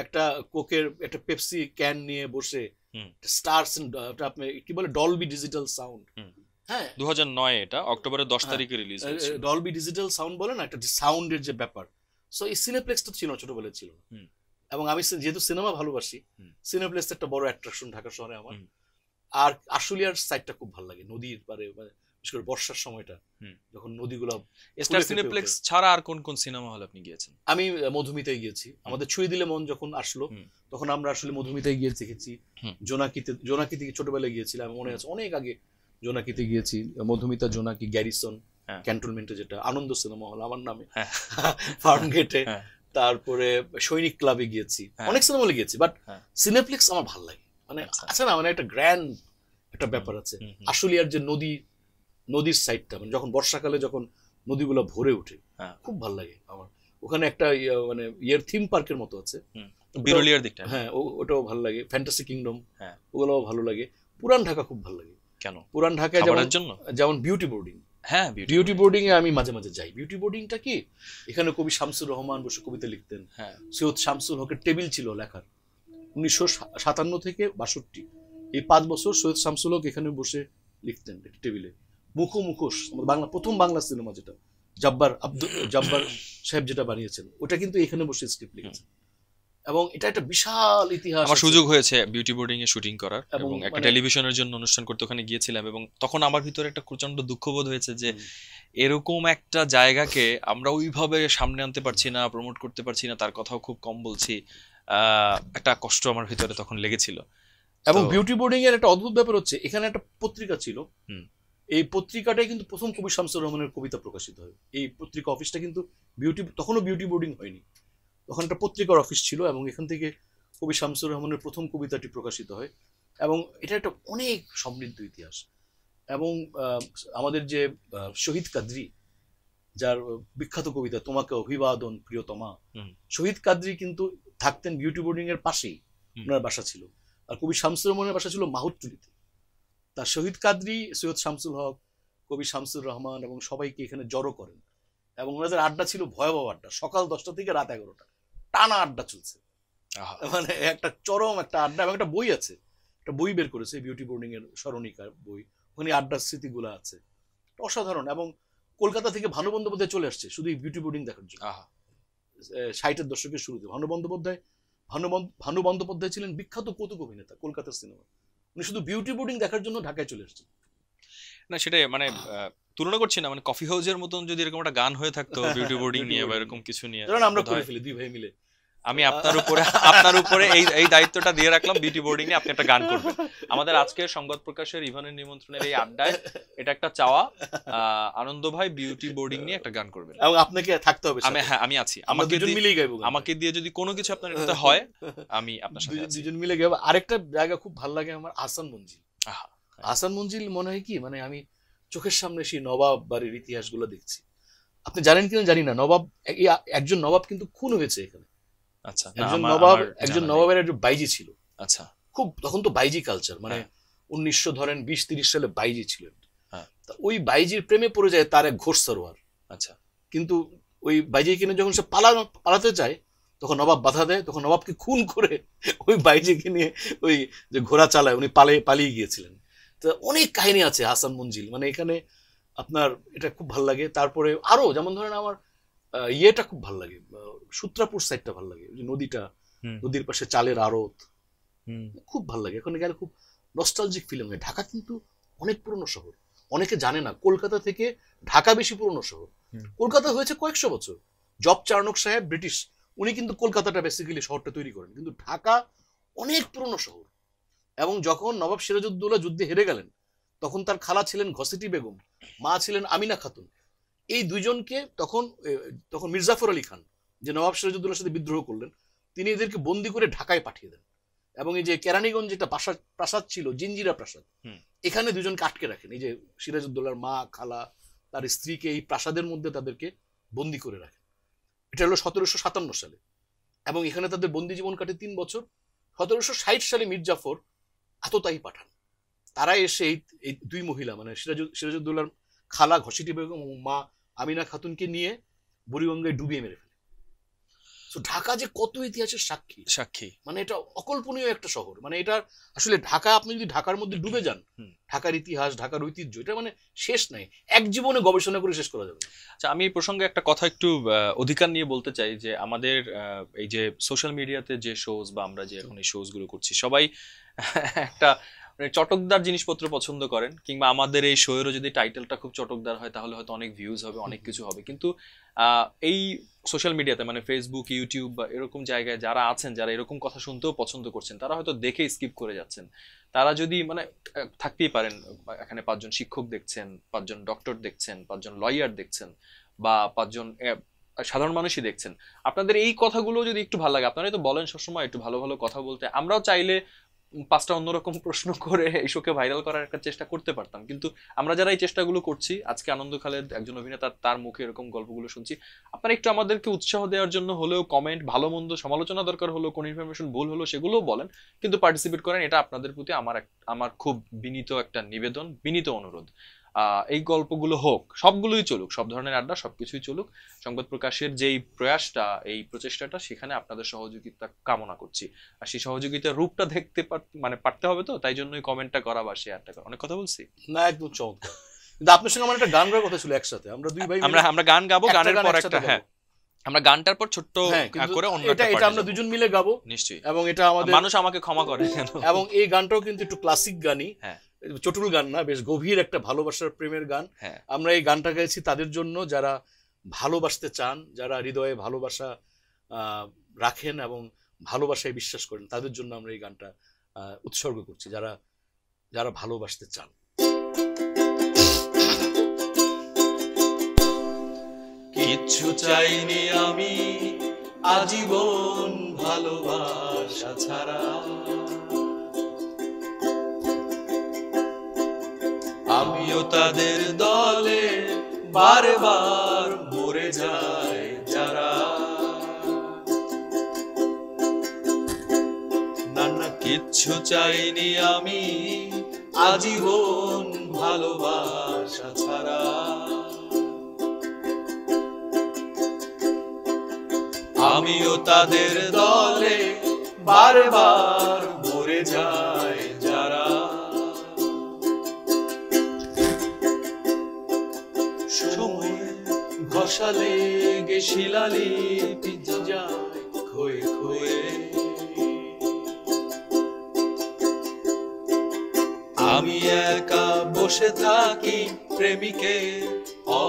একটা কোকের একটা পেপসি ক্যান নিয়ে বসে, স্টার আপনি কি বলে ডলবি ডিজিটাল সাউন্ড, হ্যাঁ 2009 এটা অক্টোবরের 10 তারিখে রিলিজ হয়েছে। ডলবি ডিজিটাল সাউন্ড বলে না, একটা সাউন্ডের যে ব্যাপার, সো এই সিনেপ্লেক্সটা ছিল না, ছোটবেলায় ছিল না। হুম। এবং আমি যেহেতু সিনেমা ভালোবাসি, হুম। সিনেপ্লেক্স একটা বড় অ্যাট্রাকশন ঢাকা শহরে আমার। হুম। আর আশুলিয়ার সাইডটা খুব ভালো লাগে, নদীর পারে, বিশেষ করে বর্ষার সময়টা হুম। যখন নদীগুলো। স্টার সিনেপ্লেক্স ছাড়া আর কোন কোন সিনেমা হল আপনি গিয়েছেন? আমি মধুমিতায় গিয়েছি, আমাদের ছুঁয়ে দিলে মন যখন আসলো তখন আমরা আসলে মধুমিতায় গিয়ে দেখেছি। জোনাকিতে ছোটবেলায় গিয়েছিলাম, মনে আছে অনেক আগে জোনাকিতে গিয়েছি, মধুমিতা, জোনাকি, গ্যারিসন, ক্যান্টনমেন্টে যেটা আনন্দ সিনেমা হল আমার নামে, ফার্ম গেটে, তারপরে সৈনিক ক্লাবে গিয়েছি, অনেক সিনেমা হলে গিয়েছি। বাট সিনেপ্লেক্স আমার ভালো লাগে, মানে আছে না, মানে একটা গ্র্যান্ড একটা ব্যাপার আছে। আশুলিয়ার যে নদীর সাইডটা, মানে যখন বর্ষাকালে যখন নদীগুলো ভরে ওঠে, খুব ভালো লাগে আমার। ওখানে একটা মানে থিম পার্কের মতো আছে, বিরুলিয়ার দিকটা, হ্যাঁ ওটাও ভালো লাগে। ফ্যান্টাসি কিংডম, ওগুলোও ভালো লাগে। পুরান ঢাকা খুব ভালো লাগে। কেন? পুরান ঢাকায় যেমন বিউটি বোর্ডিং, হ্যাঁ বিউটি বোর্ডিং এ আমি মাঝে মাঝে যাই। বিউটি বোর্ডিংটা কি, এখানে কবি শামসুর রহমান বসে কবিতা লিখতেন। সৈয়দ শামসুল হকের টেবিল ছিল লেখার, 1957 থেকে 62, এই 5 বছর সৈয়দ শামসুল হক এখানে বসে লিখতেন টেবিলে। মুখোশ, বাংলা প্রথম বাংলা সিনেমা যেটা জব্বার সাহেব যেটা বানিয়েছেন, ওটা কিন্তু এখানে বসে স্ক্রিপ্ট লিখেছেন। এবং এটা একটা বিশাল ইতিহাস। আমার সুযোগ হয়েছে বিউটি বোর্ডিং এ শুটিং করার, এবং একটা টেলিভিশনের জন্য অনুষ্ঠান করতে ওখানে গিয়েছিলাম, এবং তখন আমার ভিতরে একটা প্রচন্ড দুঃখবোধ হয়েছে যে এরকম একটা জায়গাকে আমরা ওইভাবে সামনে আনতে পারছি না, প্রমোট করতে পারছি না, তার কথাও খুব কম বলছি। একটা কষ্ট আমার ভিতরে তখন লেগেছিল। এবং বিউটি বোর্ডিং এর একটা অদ্ভুত ব্যাপার হচ্ছে, এখানে একটা পত্রিকা ছিল, এই পত্রিকাটাই কিন্তু প্রথম কবি শামসুর রহমানের কবিতা প্রকাশিত হয়। এই পত্রিকা অফিসটা কিন্তু তখনও বিউটি বোর্ডিং হয়নি, তখন একটা পত্রিকার অফিস ছিল, এবং এখান থেকে কবি শামসুর রহমানের প্রথম কবিতাটি প্রকাশিত হয়। এবং এটা একটা অনেক সমৃদ্ধ ইতিহাস। এবং আমাদের যে শহীদ কাদরি, যার বিখ্যাত কবিতা তোমাকে অভিবাদন প্রিয়তমা, শহীদ কাদরি কিন্তু থাকতেন বিউটি বোর্ডিং এর পাশেই, ওনার বাসা ছিল। আর কবি শামসুর রহমানের বাসা ছিল মাহুতটুলিতে। তার শহীদ কাদরি, সৈয়দ শামসুল হক, কবি শামসুর রহমান এবং সবাইকে এখানে জড়ো করেন। এবং ওনাদের আড্ডা ছিল ভয়াবহ আড্ডা, সকাল 10টা থেকে রাত 11টা টানা আড্ডা চলছে, মানে একটা চরম একটা আড্ডা। এবং একটা বই আছে, একটা বই বের করেছে বিউটি বোর্ডিং এর স্মরণিকার বই, ওখানে আড্ডার স্মৃতিগুলো আছে, অসাধারণ। এবং কলকাতা থেকে ভানু বন্দ্যোপাধ্যায় চলে আসছে শুধু এই বিউটি বোর্ডিং দেখার জন্য। 60-এর দশকের শুরুতে ভানু বন্দ্যোপাধ্যায় ছিলেন বিখ্যাত কৌতুক অভিনেতা কলকাতার সিনেমা, উনি শুধু বিউটি বোর্ডিং দেখার জন্য ঢাকায় চলে আসছেন। না সেটাই, মানে তুলনা করছি না, মানে কফি হাউসের মতন যদি এরকম একটা গান হয়ে থাকতো বিউটি বোর্ডিং নিয়ে বা এরকম কিছু নিয়ে, আমরা করে ফেলি 2 ভাই মিলে। আমি আপনার উপরে এই দায়িত্বটা দিয়ে রাখলাম, বিউটি বোর্ডিং নিয়ে আপনি একটা গান করবেন আমাদের আজকের সংবাদ প্রকাশের ইভানের নিমন্ত্রণের এই আড্ডায়। এটা একটা চাওয়া, আনন্দ ভাই বিউটি বোর্ডিং নিয়ে একটা গান করবেন, এবং আপনাকে থাকতে হবে। আমি আছি, আমাকে দিয়ে যদি কোনো কিছু আপনার এটা হয়, আমি আপনার সাথে আছি, দুজন মিলে গাইবো। আরেকটা জায়গা খুব ভালো লাগে আমার, আহসান মঞ্জিল। আহসান মঞ্জিল মনে হয় কি, মানে আমি চোখের সামনে সেই নবাব বাড়ির ইতিহাসগুলো দেখছি। আপনি জানেন কিনা জানি না, একজন নবাব কিন্তু খুন হয়েছে এখানে। আচ্ছা, একজন নবাবের একজন বাইজি ছিল। আচ্ছা, খুব তখন তো বাইজি কালচার, মানে 1920-30 সালে বাইজি ছিল। ওই বাইজির প্রেমে পড়ে যায় তার এক ঘোষ সরোয়ার। আচ্ছা, কিন্তু ওই বাইজি কিনে যখন সে পালাতে চায়, তখন নবাব বাধা দেয়, তখন নবাবকে খুন করে ওই বাইজিকে নিয়ে ওই যে ঘোড়া চালায় উনি পালিয়ে গিয়েছিলেন। তো অনেক কাহিনী আছে আহসান মঞ্জিল, মানে এখানে আপনার এটা খুব ভালো লাগে। তারপরে আরো যেমন ধরেন আমার ইয়েটা খুব ভালো লাগে, সূত্রাপুর সাইডটা ভালো লাগে, নদীটা, নদীর পাশে চালের আড়ত, খুব ভালো লাগে। এখন গেলে খুব নস্টালজিক ফিলিং হয়। ঢাকা কিন্তু অনেক পুরনো শহর, অনেকে জানে না কলকাতা থেকে ঢাকা বেশি পুরনো শহর। কলকাতা হয়েছে কয়েকশো বছর, জব চার্নক সাহেব ব্রিটিশ, উনি কিন্তু কলকাতাটা বেসিক্যালি শহরটা তৈরি করেন, কিন্তু ঢাকা অনেক পুরনো শহর। এবং যখন নবাব সিরাজউদ্দৌলা যুদ্ধে হেরে গেলেন, তখন তার খালা ছিলেন ঘসেটি বেগম, মা ছিলেন আমিনা খাতুন। এই দুইজনকে তখন মির্জাফর আলী খান, যে নবাব সিরাজউদ্দৌলার সাথে বিদ্রোহ করলেন, তিনি এদেরকে বন্দি করে ঢাকায় পাঠিয়ে দেন। এবং এই যে কেরানীগঞ্জ যেটা প্রাসাদ ছিল, জিঞ্জিরা প্রাসাদ, এখানে দুজনকে আটকে রাখেন। এই যে সিরাজউদ্দৌলার মা, খালা, তার স্ত্রীকে এই প্রাসাদের মধ্যে তাদেরকে বন্দি করে রাখেন। এটা হলো 1757 সালে। এবং এখানে তাদের বন্দি জীবন কাটে 3 বছর। 1760 সালে মির্জাফর আততায়ী পাঠান, তারা এসে এই দুই মহিলা, মানে সিরাজউদ্দৌলার খালা ঘসেটি বেগম এবং মা আমিনা খাতুনকে নিয়ে বুড়িগঙ্গায় ডুবিয়ে মেরে ফেলে। তো তো ঢাকা যে কত ইতিহাসের সাক্ষী, সাক্ষী, মানে এটা অকল্পনীয় একটা শহর। মানে এটা আসলে ঢাকা, আপনি যদি ঢাকার মধ্যে ডুবে যান, ঢাকার ইতিহাস, ঢাকার ঐতিহ্য, এটা মানে শেষ নাই, এক জীবনে গবেষণা করে শেষ করা যাবে না। আচ্ছা, আমি এই প্রসঙ্গে একটা কথা একটু অধিকার নিয়ে বলতে চাই যে আমাদের এই যে সোশ্যাল মিডিয়াতে যে শোজ বা আমরা যে এখন এই শোজ গুলো করছি, সবাই একটা মানে চটকদার জিনিসপত্র পছন্দ করেন, কিংবা আমাদের এই শোয়েরও যদি টাইটেলটা খুব চটকদার হয় তাহলে হয়তো অনেক ভিউজ হবে, অনেক কিছু হবে। কিন্তু এই সোশ্যাল মিডিয়াতে মানে ফেসবুক, ইউটিউব বা এরকম জায়গায় যারা আছেন, যারা এরকম কথা শুনতেও পছন্দ করছেন, তারা হয়তো দেখে স্কিপ করে যাচ্ছেন। তারা যদি মানে থাকতেই পারেন, এখানে 5 জন শিক্ষক দেখছেন, 5 জন ডক্টর দেখছেন, 5 জন লয়ার দেখছেন, বা 5 জন সাধারণ মানুষই দেখছেন, আপনাদের এই কথাগুলো যদি একটু ভালো লাগে, আপনারা তো বলেন সবসময় একটু ভালো ভালো কথা বলতে, আমরাও চাইলে 5টা অন্যরকম প্রশ্ন করে এই শোকে ভাইরাল করার একটা চেষ্টা করতে পারতাম। কিন্তু আমরা যারা এই চেষ্টাগুলো করছি, আজকে আনন্দ খালেদ একজন অভিনেতা, তার মুখে এরকম গল্পগুলো শুনছি, আপনারা একটু আমাদেরকে উৎসাহ দেওয়ার জন্য হলেও কমেন্ট, ভালো মন্দ সমালোচনা দরকার হলো, কোন ইনফরমেশন ভুল হলো সেগুলোও বলেন, কিন্তু পার্টিসিপেট করেন। এটা আপনাদের প্রতি আমার খুব বিনীত একটা নিবেদন, বিনীত অনুরোধ। এই গল্পগুলো হোক, সবগুলোই চলুক, সব ধরনের আড্ডা, সবকিছুই চলুক। সংবাদ প্রকাশের যেই প্রয়াসটা, এই প্রচেষ্টাটা, সেখানে আপনাদের সহযোগিতা কামনা করছি। আর সেই সহযোগিতার রূপটা দেখতে মানে পারতে হবে, তো তাই জন্যই কমেন্টটা করা বা শেয়ারটা করা। অনেক কথা বলছি না, একদম চমৎকার। কিন্তু আপনার সঙ্গে আমার একটা গান গাওয়ার কথা ছিল একসাথে, আমরা দুই ভাই আমরা গান গাবো, গানের পর একটা, হ্যাঁ আমরা গানটার পর ছোট্ট করে অন্য একটা, এটা আমরা দুজন মিলে গাবো নিশ্চয়ই, এবং এটা আমাদের মানুষ আমাকে ক্ষমা করে। এবং এই গানটাও কিন্তু একটু ক্লাসিক গানই, হ্যাঁ চটুল গান না, বেশ গভীর একটা ভালোবাসার প্রেমের গান। আমরা এই গানটা গাইছি তাদের জন্য যারা ভালোবাসতে চান, যারা হৃদয়ে ভালোবাসা রাখেন এবং ভালোবাসায় বিশ্বাস করেন, তাদের জন্য আমরা এই গানটা উৎসর্গ করছি, যারা যারা ভালোবাসতে চান। কিচ্ছু চাইনি আমি আজীবন ভালোবাসা ছাড়া, আমিও তাদের দলে বারবার মরে যায় যারা। না কিচ্ছু চাইনি আমি আজীবন ভালোবাসা ছাড়া, আমিও তাদের দলে বারবার মরে যায় যারা। সময় ঘষালে গেছিলালি যায় খয়ে খয়ে, আমি একা বসে থাকি প্রেমিকের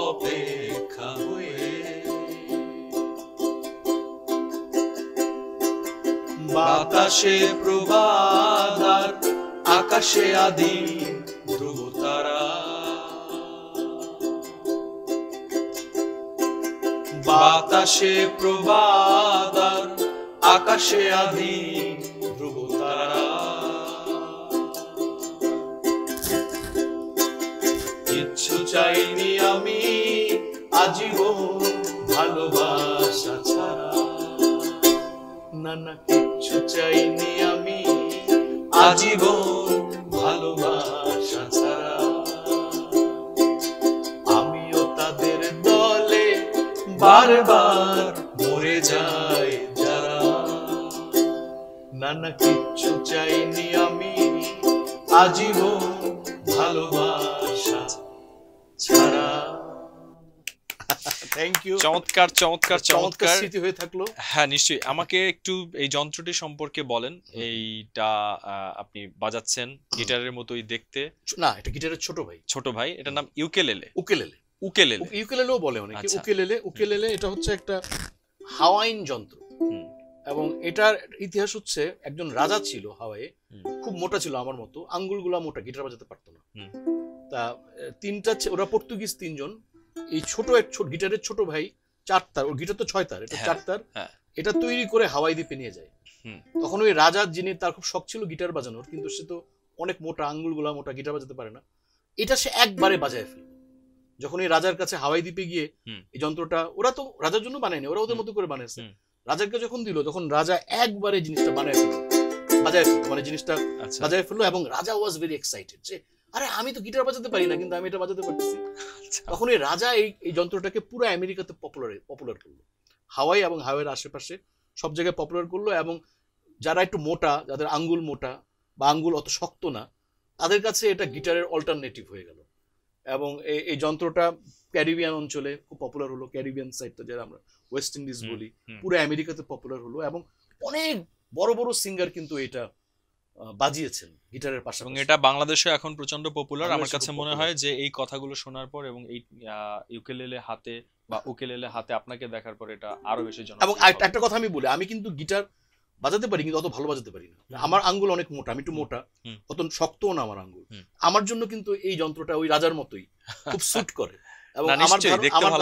অপেক্ষা হয়ে। বাতাসে প্রবাদ আর আকাশে আদিম ধ্রুব তারা, বাতাসে প্রবাদ আর আকাশে আদিম ধ্রুব তারা। কিচ্ছু চাইনি আমি আজীবন ভালোবাসা ছাড়া, না না কিচ্ছু চাইনি আমি আজীবন ভালোবাসা ছাড়া, আমিও তাদের দলে বারবার মরে যাই যারা। না না কিচ্ছু চাইনি আমি আজীবন ভালোবাসা ছাড়া। থ্যাংক ইউ, চমৎকার চমৎকার চমৎকার স্মৃতি হয়ে থাকলো। হ্যাঁ নিশ্চয়ই, আমাকে একটু এই যন্ত্রটি সম্পর্কে বলেন। এইটা আপনি বাজাচ্ছেন গিটারের মতোই দেখতে। না, এটা গিটারের ছোট ভাই। ছোট ভাই, এটার নাম ইউকেলেলে। উকেলেলে, উকেলেলে, ইউকেলেলেও বলে অনেকে উকেলেলে। উকেলেলে এটা হচ্ছে একটা হাওয়াইন যন্ত্র, এবং এটার ইতিহাস হচ্ছে একজন রাজা ছিল হাওয়াইয়ে, খুব মোটা ছিল আমার মতো, আঙ্গুলগুলা মোটা, গিটার বাজাতে পারতো না। তা তিনটা, ওরা পর্তুগিজ তিনজন, এই ছোট গিটারের ছোট ভাই 4 তার, ওর গিটার তো 6 তার, এটা 4 তার, এটা তৈরি করে হাওয়াই দ্বীপে নিয়ে যায়। তখন ওই রাজা, যিনি, তার খুব শখ ছিল গিটার বাজানোর, কিন্তু সে তো অনেক মোটা, আঙ্গুলগুলা মোটা, গিটার বাজাতে পারে না। এটা সে একবারে বাজায় ফেলল। যখন এই রাজার কাছে হাওয়াই দ্বীপে গিয়ে এই যন্ত্রটা, ওরা তো রাজার জন্য বানায়নি, ওরা ওদের মতো করে বানাইছে, রাজাকে যখন দিল তখন রাজা একবারে জিনিসটা বানায় ফেলল, বাজায় ফেলল, মানে জিনিসটা বাজায় ফেললো। এবং রাজা ওয়াজ ভেরি এক্সাইটেড যে আরে আমি তো গিটার বাজাতে পারি না, কিন্তু আমি এটা বাজাতে পারতেছি। তখন এই রাজা এই যন্ত্রটাকে পুরো আমেরিকাতে পপুলার করলো, হাওয়াই এবং হাওয়াইয়ের আশেপাশে সব জায়গায় পপুলার করলো, এবং যারা একটু মোটা, যাদের আঙ্গুল মোটা বা আঙ্গুল অত শক্ত না, তাদের কাছে এটা গিটারের অল্টারনেটিভ হয়ে গেল। এবং এই যন্ত্রটা ক্যারিবিয়ান অঞ্চলে খুব পপুলার হলো, ক্যারিবিয়ান সাইডটা যারা আমরা ওয়েস্ট ইন্ডিজ বলি, পুরো আমেরিকাতে পপুলার হলো, এবং অনেক বড় বড় সিঙ্গার কিন্তু এটা বাজিয়েছেন গিটারের পাশাপাশি। এবং এটা বাংলাদেশে এখন প্রচন্ড পপুলার। আমার কাছে মনে হয় যে এই কথাগুলো শোনার পর এবং এই ইউকেলেলে হাতে বা উকেলেলে হাতে আপনাকে দেখার পর এটা আরো বেশি জনপ্রিয়। এবং একটা কথা আমি বলি, আমি কিন্তু গিটার বাজাতে পারি কিন্তু অত ভালো বাজাতে পারি না। আমার আঙ্গুল অনেক মোটা, আমি একটু মোটা, অত শক্তও না আমার আঙ্গুল। আমার জন্য কিন্তু এই যন্ত্রটা ওই রাজার মতোই খুব স্যুট করে। এবং আমার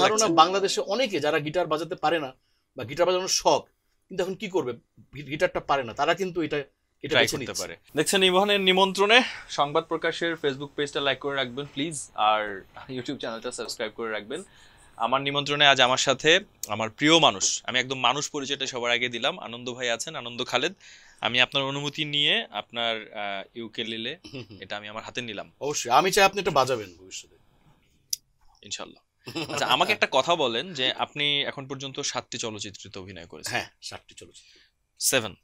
ধারণা বাংলাদেশে অনেকে যারা গিটার বাজাতে পারে না বা গিটার বাজানোর শখ, কিন্তু এখন কি করবে, গিটারটা পারে না, তারা কিন্তু এটা বেছে নিতে পারে। দেখছেন ইভানের নিমন্ত্রণে সংবাদ প্রকাশের ফেসবুক পেজটা লাইক করে রাখবেন প্লিজ, আর ইউটিউব চ্যানেলটা সাবস্ক্রাইব করে রাখবেন। আমার নিমন্ত্রণে আজ আমার সাথে আমার প্রিয় মানুষ, আমি একদম মানুষ পরিচয়টা সবার আগে দিলাম, আনন্দ ভাই আছেন, আনন্দ খালেদ। আমি আপনার অনুমতি নিয়ে আপনার ইউকেলেলে এটা আমি আমার হাতে নিলাম। অবশ্যই আমি চাই আপনি এটা বাজাবেন ভবিষ্যতে ইনশাআল্লাহ। আচ্ছা, আমাকে একটা কথা বলেন যে আপনি এখন পর্যন্ত 7টি চলচ্চিত্রে অভিনয় করেছেন। হ্যাঁ, 7টি চলচ্চিত্র, 7।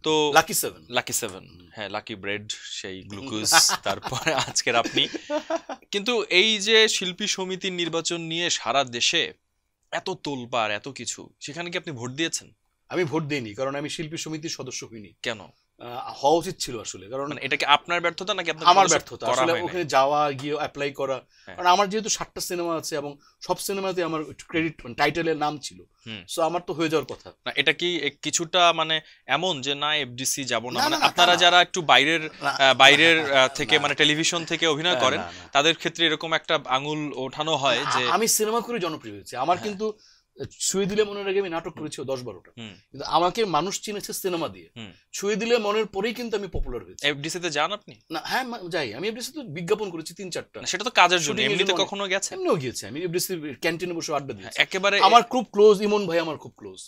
তো লাকি সেভেন, হ্যাঁ, লাকি ব্রেড, সেই গ্লুকোজ, তারপরে আজকের আপনি। কিন্তু এই যে শিল্পী সমিতির নির্বাচন নিয়ে সারা দেশে এত তোলপাড়, এত কিছু, সেখানে কি আপনি ভোট দিয়েছেন? আমি ভোট দিইনি, কারণ আমি শিল্পী সমিতির সদস্য হইনি। কেন? হওয়া উচিত ছিল আসলে, কারণ এটা কি আপনার ব্যর্থতা নাকি আমার ব্যর্থতা? আসলে ওখানে যাওয়া, গিয়ে অ্যাপ্লাই করা, কারণ আমার যেহেতু 7টা সিনেমা আছে এবং সব সিনেমাতে আমার ক্রেডিট টাইটেলের নাম ছিল, সো আমার তো হয়ে যাওয়ার কথা না। এটা কি কিছুটা মানে এমন যে না এফডিসি যাব না, মানে আপনারা যারা একটু বাইরের থেকে মানে টেলিভিশন থেকে অভিনয় করেন তাদের ক্ষেত্রে এরকম একটা আঙুল ওঠানো হয় যে আমি সিনেমা করে জনপ্রিয় হয়েছে। আমার কিন্তু ছুঁয়ে দিলে মনের আগে আমি নাটক করেছি 10-12টা, কিন্তু আমাকে মানুষ চিনেছে সিনেমা দিয়ে। ছুঁয়ে দিলে মনের পরেই কিন্তু আমি পপুলার হয়েছি। এফডিসিতে যান আপনি? না, হ্যাঁ যাই। আমি এফডিসিতে বিজ্ঞাপন করেছি 3-4টা। সেটা তো কাজের জন্য, এমনিতে কখনো গেছে? এমনিও গিয়েছি, আমি এফডিসির ক্যান্টিনে বসে আড্ডা দিয়েছি। একেবারে আমার খুব ক্লোজ ইমন ভাই আমার খুব ক্লোজ,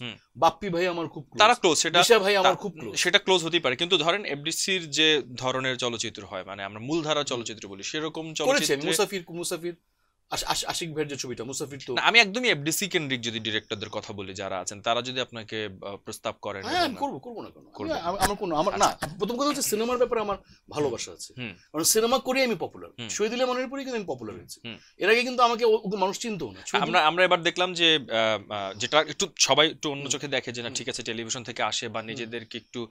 বাপ্পি ভাই আমার খুব ক্লোজ, তারা ক্লোজ, সেটা দিশা ভাই আমার খুব ক্লোজ। সেটা ক্লোজ হতেই পারে, কিন্তু ধরেন এফডিসির যে ধরনের চলচ্চিত্র হয়, মানে আমরা মূলধারা চলচ্চিত্র বলি, সেরকম চলচ্চিত্র মুসাফির আশিক ভাইয়ের যে ছবিটা মুসাফির, তো আমি একদমই এফডিসি কেন্দ্রিক যদি ডিরেক্টরদের কথা বলি যারা আছেন, তারা যদি আপনাকে প্রস্তাব করেন, হ্যাঁ করবো না কেন? আমার না, প্রথম কথা হচ্ছে সিনেমার ব্যাপারে আমার ভালোবাসা আছে, কারণ সিনেমা করে আমি পপুলার। ছুঁয়ে দিলে মনের পরেই কিন্তু আমি পপুলার হয়েছি। এর আগে কিন্তু আমাকে মানুষ চিনতো না। আমরা এবার দেখলাম যে যেটা একটু সবাই একটু অন্য চোখে দেখে যে না ঠিক আছে, টেলিভিশন থেকে আসে বা নিজেদেরকে একটু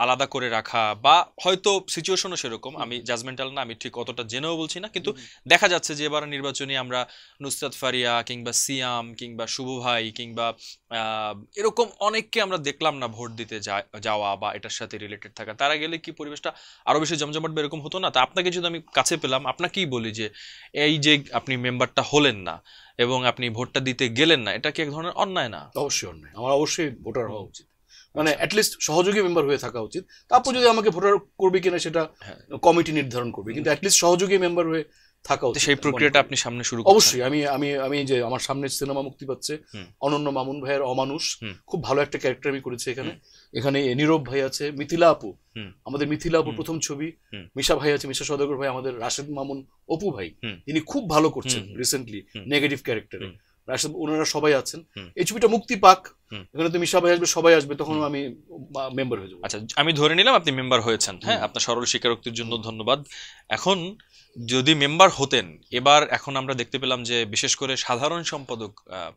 আলাদা করে রাখা, বা হয়তো সিচুয়েশনও সেরকম, আমি জাজমেন্টাল না, আমি ঠিক অতটা জেনেও বলছি না, কিন্তু দেখা যাচ্ছে যে এবার নির্বাচন আমরা নুসরাত ফারিয়া কিংবা সিয়াম কিংবা শুভ ভাই কিংবা এরকম অনেককে আমরা দেখলাম না ভোট দিতে যাওয়া বা এটার সাথে রিলেটেড থাকা। তারা গেলে কি পরিবেশটা আরো বেশি জমজমাট এরকম হতো না? তা আপনাকে যদি আমি কাছে পেলাম, আপনাকেই বলি যে এই যে আপনি মেম্বারটা হলেন না এবং আপনি ভোটটা দিতে গেলেন না, এটা কি এক ধরনের অন্যায় না? অবশ্যই অন্যায়। আমার অবশ্যই ভোটার হওয়া উচিত, মানে অ্যাটলিস্ট সহযোগী মেম্বার হয়ে থাকা উচিত। তারপর যদি আমাকে ভোটার করবে কিনা সেটা কমিটি নির্ধারণ করবে, কিন্তু অ্যাটলিস্ট সহযোগী মেম্বার হয়ে থাকা উচিত। সেই প্রক্রিয়াটা আপনি সামনে শুরু করছেন? অবশ্যই। আমি যে আমার সামনে সিনেমা মুক্তি পাচ্ছে অনন্য মামুন ভাইয়ের অমানুষ, খুব ভালো একটা ক্যারেক্টার আমি করেছি এখানে নীরব ভাই আছে, মিথিলা আপু, আমাদের মিথিলা আপু প্রথম ছবি, মিশা ভাই আছে, মিশা সওদাগর ভাই, আমাদের রাশেদ মামুন অপু ভাই, তিনি খুব ভালো করছেন রিসেন্টলি নেগেটিভ ক্যারেক্টারে, রাশেদ, ওনারা সবাই আছেন। এই ছবিটা মুক্তি পাক, এখানে তো মিশা ভাই আসবে, সবাই আসবে, তখন আমি মেম্বার হয়ে যাবো। আচ্ছা, আমি ধরে নিলাম আপনি মেম্বার হয়েছেন। হ্যাঁ, আপনার সরল স্বীকারোক্তির জন্য ধন্যবাদ। এখন যদি মেম্বার হতেন, এখন আমরা দেখতে পেলাম যে বিশেষ করে সাধারণ সম্পাদক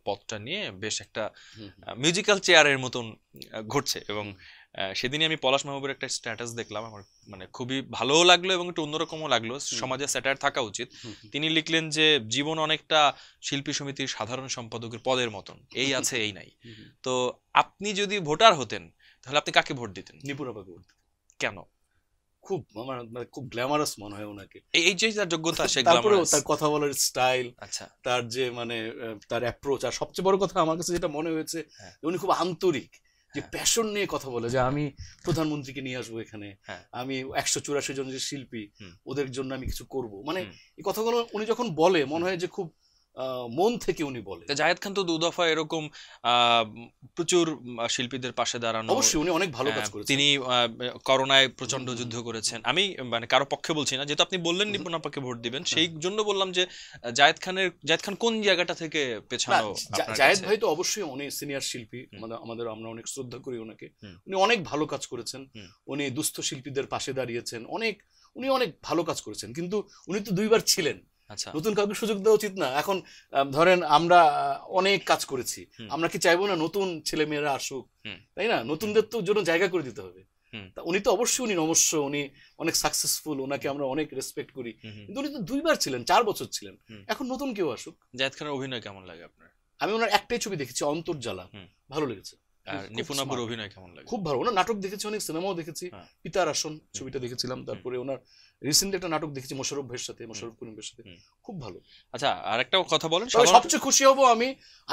পদটা নিয়ে বেশ একটা মিউজিক্যাল চেয়ারের মতন ঘটছে, এবং সেদিনই আমি পলাশ মাহবুবের একটা স্ট্যাটাস দেখলাম, আমার মানে খুবই ভালোও লাগলো এবং একটু অন্যরকমও লাগলো। সমাজে স্যাটায়ার থাকা উচিত। তিনি লিখলেন যে জীবন অনেকটা শিল্পী সমিতির সাধারণ সম্পাদকের পদের মতন, এই আছে এই নাই। তো আপনি যদি ভোটার হতেন তাহলে আপনি কাকে ভোট দিতেন? নিপুণ আপাকে ভোট দিতেন। কেন? খুব আমার খুব গ্ল্যামারাস মনে হয় ওনাকে, এই যে তার যোগ্যতা, তারপরে তার কথা বলার স্টাইল, আচ্ছা, তার যে মানে তার অ্যাপ্রোচ, আর সবচেয়ে বড় কথা আমার কাছে যেটা মনে হয়েছে উনি খুব আন্তরিক, যে প্যাশন নিয়ে কথা বলে, যে আমি প্রধানমন্ত্রীকে নিয়ে আসবো এখানে, আমি 184 জন যে শিল্পী ওদের জন্য আমি কিছু করব, মানে এই কথাগুলো উনি যখন বলে মনে হয় যে খুব মন থেকে উনি বলে। জায়েদ খান তো দুদফা এরকম প্রচুর শিল্পীদের পাশে দাঁড়ানো, অবশ্যই উনি অনেক ভালো কাজ করেছেন। তিনি করোনায় প্রচন্ড যুদ্ধ করেছেন। আমি মানে কারো পক্ষে বলছি না, যেহেতু আপনি বললেন নিপুণ আপাকে ভোট দিবেন, সেই জন্য বললাম যে জায়েদ খান কোন জায়গাটা থেকে পেছানো? জায়েদ ভাই তো অবশ্যই অনেক সিনিয়র শিল্পী, আমরা অনেক শ্রদ্ধা করি ওনাকে। উনি অনেক ভালো কাজ করেছেন, উনি দুস্থ শিল্পীদের পাশে দাঁড়িয়েছেন, উনি অনেক ভালো কাজ করেছেন। কিন্তু উনি তো 2বার ছিলেন, নতুন কাউকে সুযোগ দেওয়া উচিত না? এখন ধরেন আমরা অনেক কাজ করেছি, আমরা কি চাইবো না নতুন ছেলে মেয়েরা আসুক, তাই না? নতুনদের তো জন্য জায়গা করে দিতে হবে। উনি তো অবশ্যই উনি নমস্য, উনি অনেক সাকসেসফুল, ওনাকে আমরা অনেক রেসপেক্ট করি, কিন্তু উনি তো 2বার ছিলেন, 4 বছর ছিলেন। এখন নতুন কেউ আসুক। জায়েদ খানের অভিনয় কেমন লাগে আপনার? আমি ওনার একটাই ছবি দেখেছি, অন্তর্জালা, ভালো লেগেছে। আর নিপুণ আপুর অভিনয় কেমন লাগে? খুব ভালো। ওনার নাটক দেখেছি, অনেক সিনেমাও দেখেছি, পিতার আসন ছবিটা দেখেছিলাম, তারপরে ওনার রিসেন্টলি একটা নাটক দেখেছি মোশাররফ ভাইয়ের সাথে, মোশাররফ করিমের সাথে, খুব ভালো। আচ্ছা, আরেকটা কথা বলেন। সবচেয়ে খুশি হব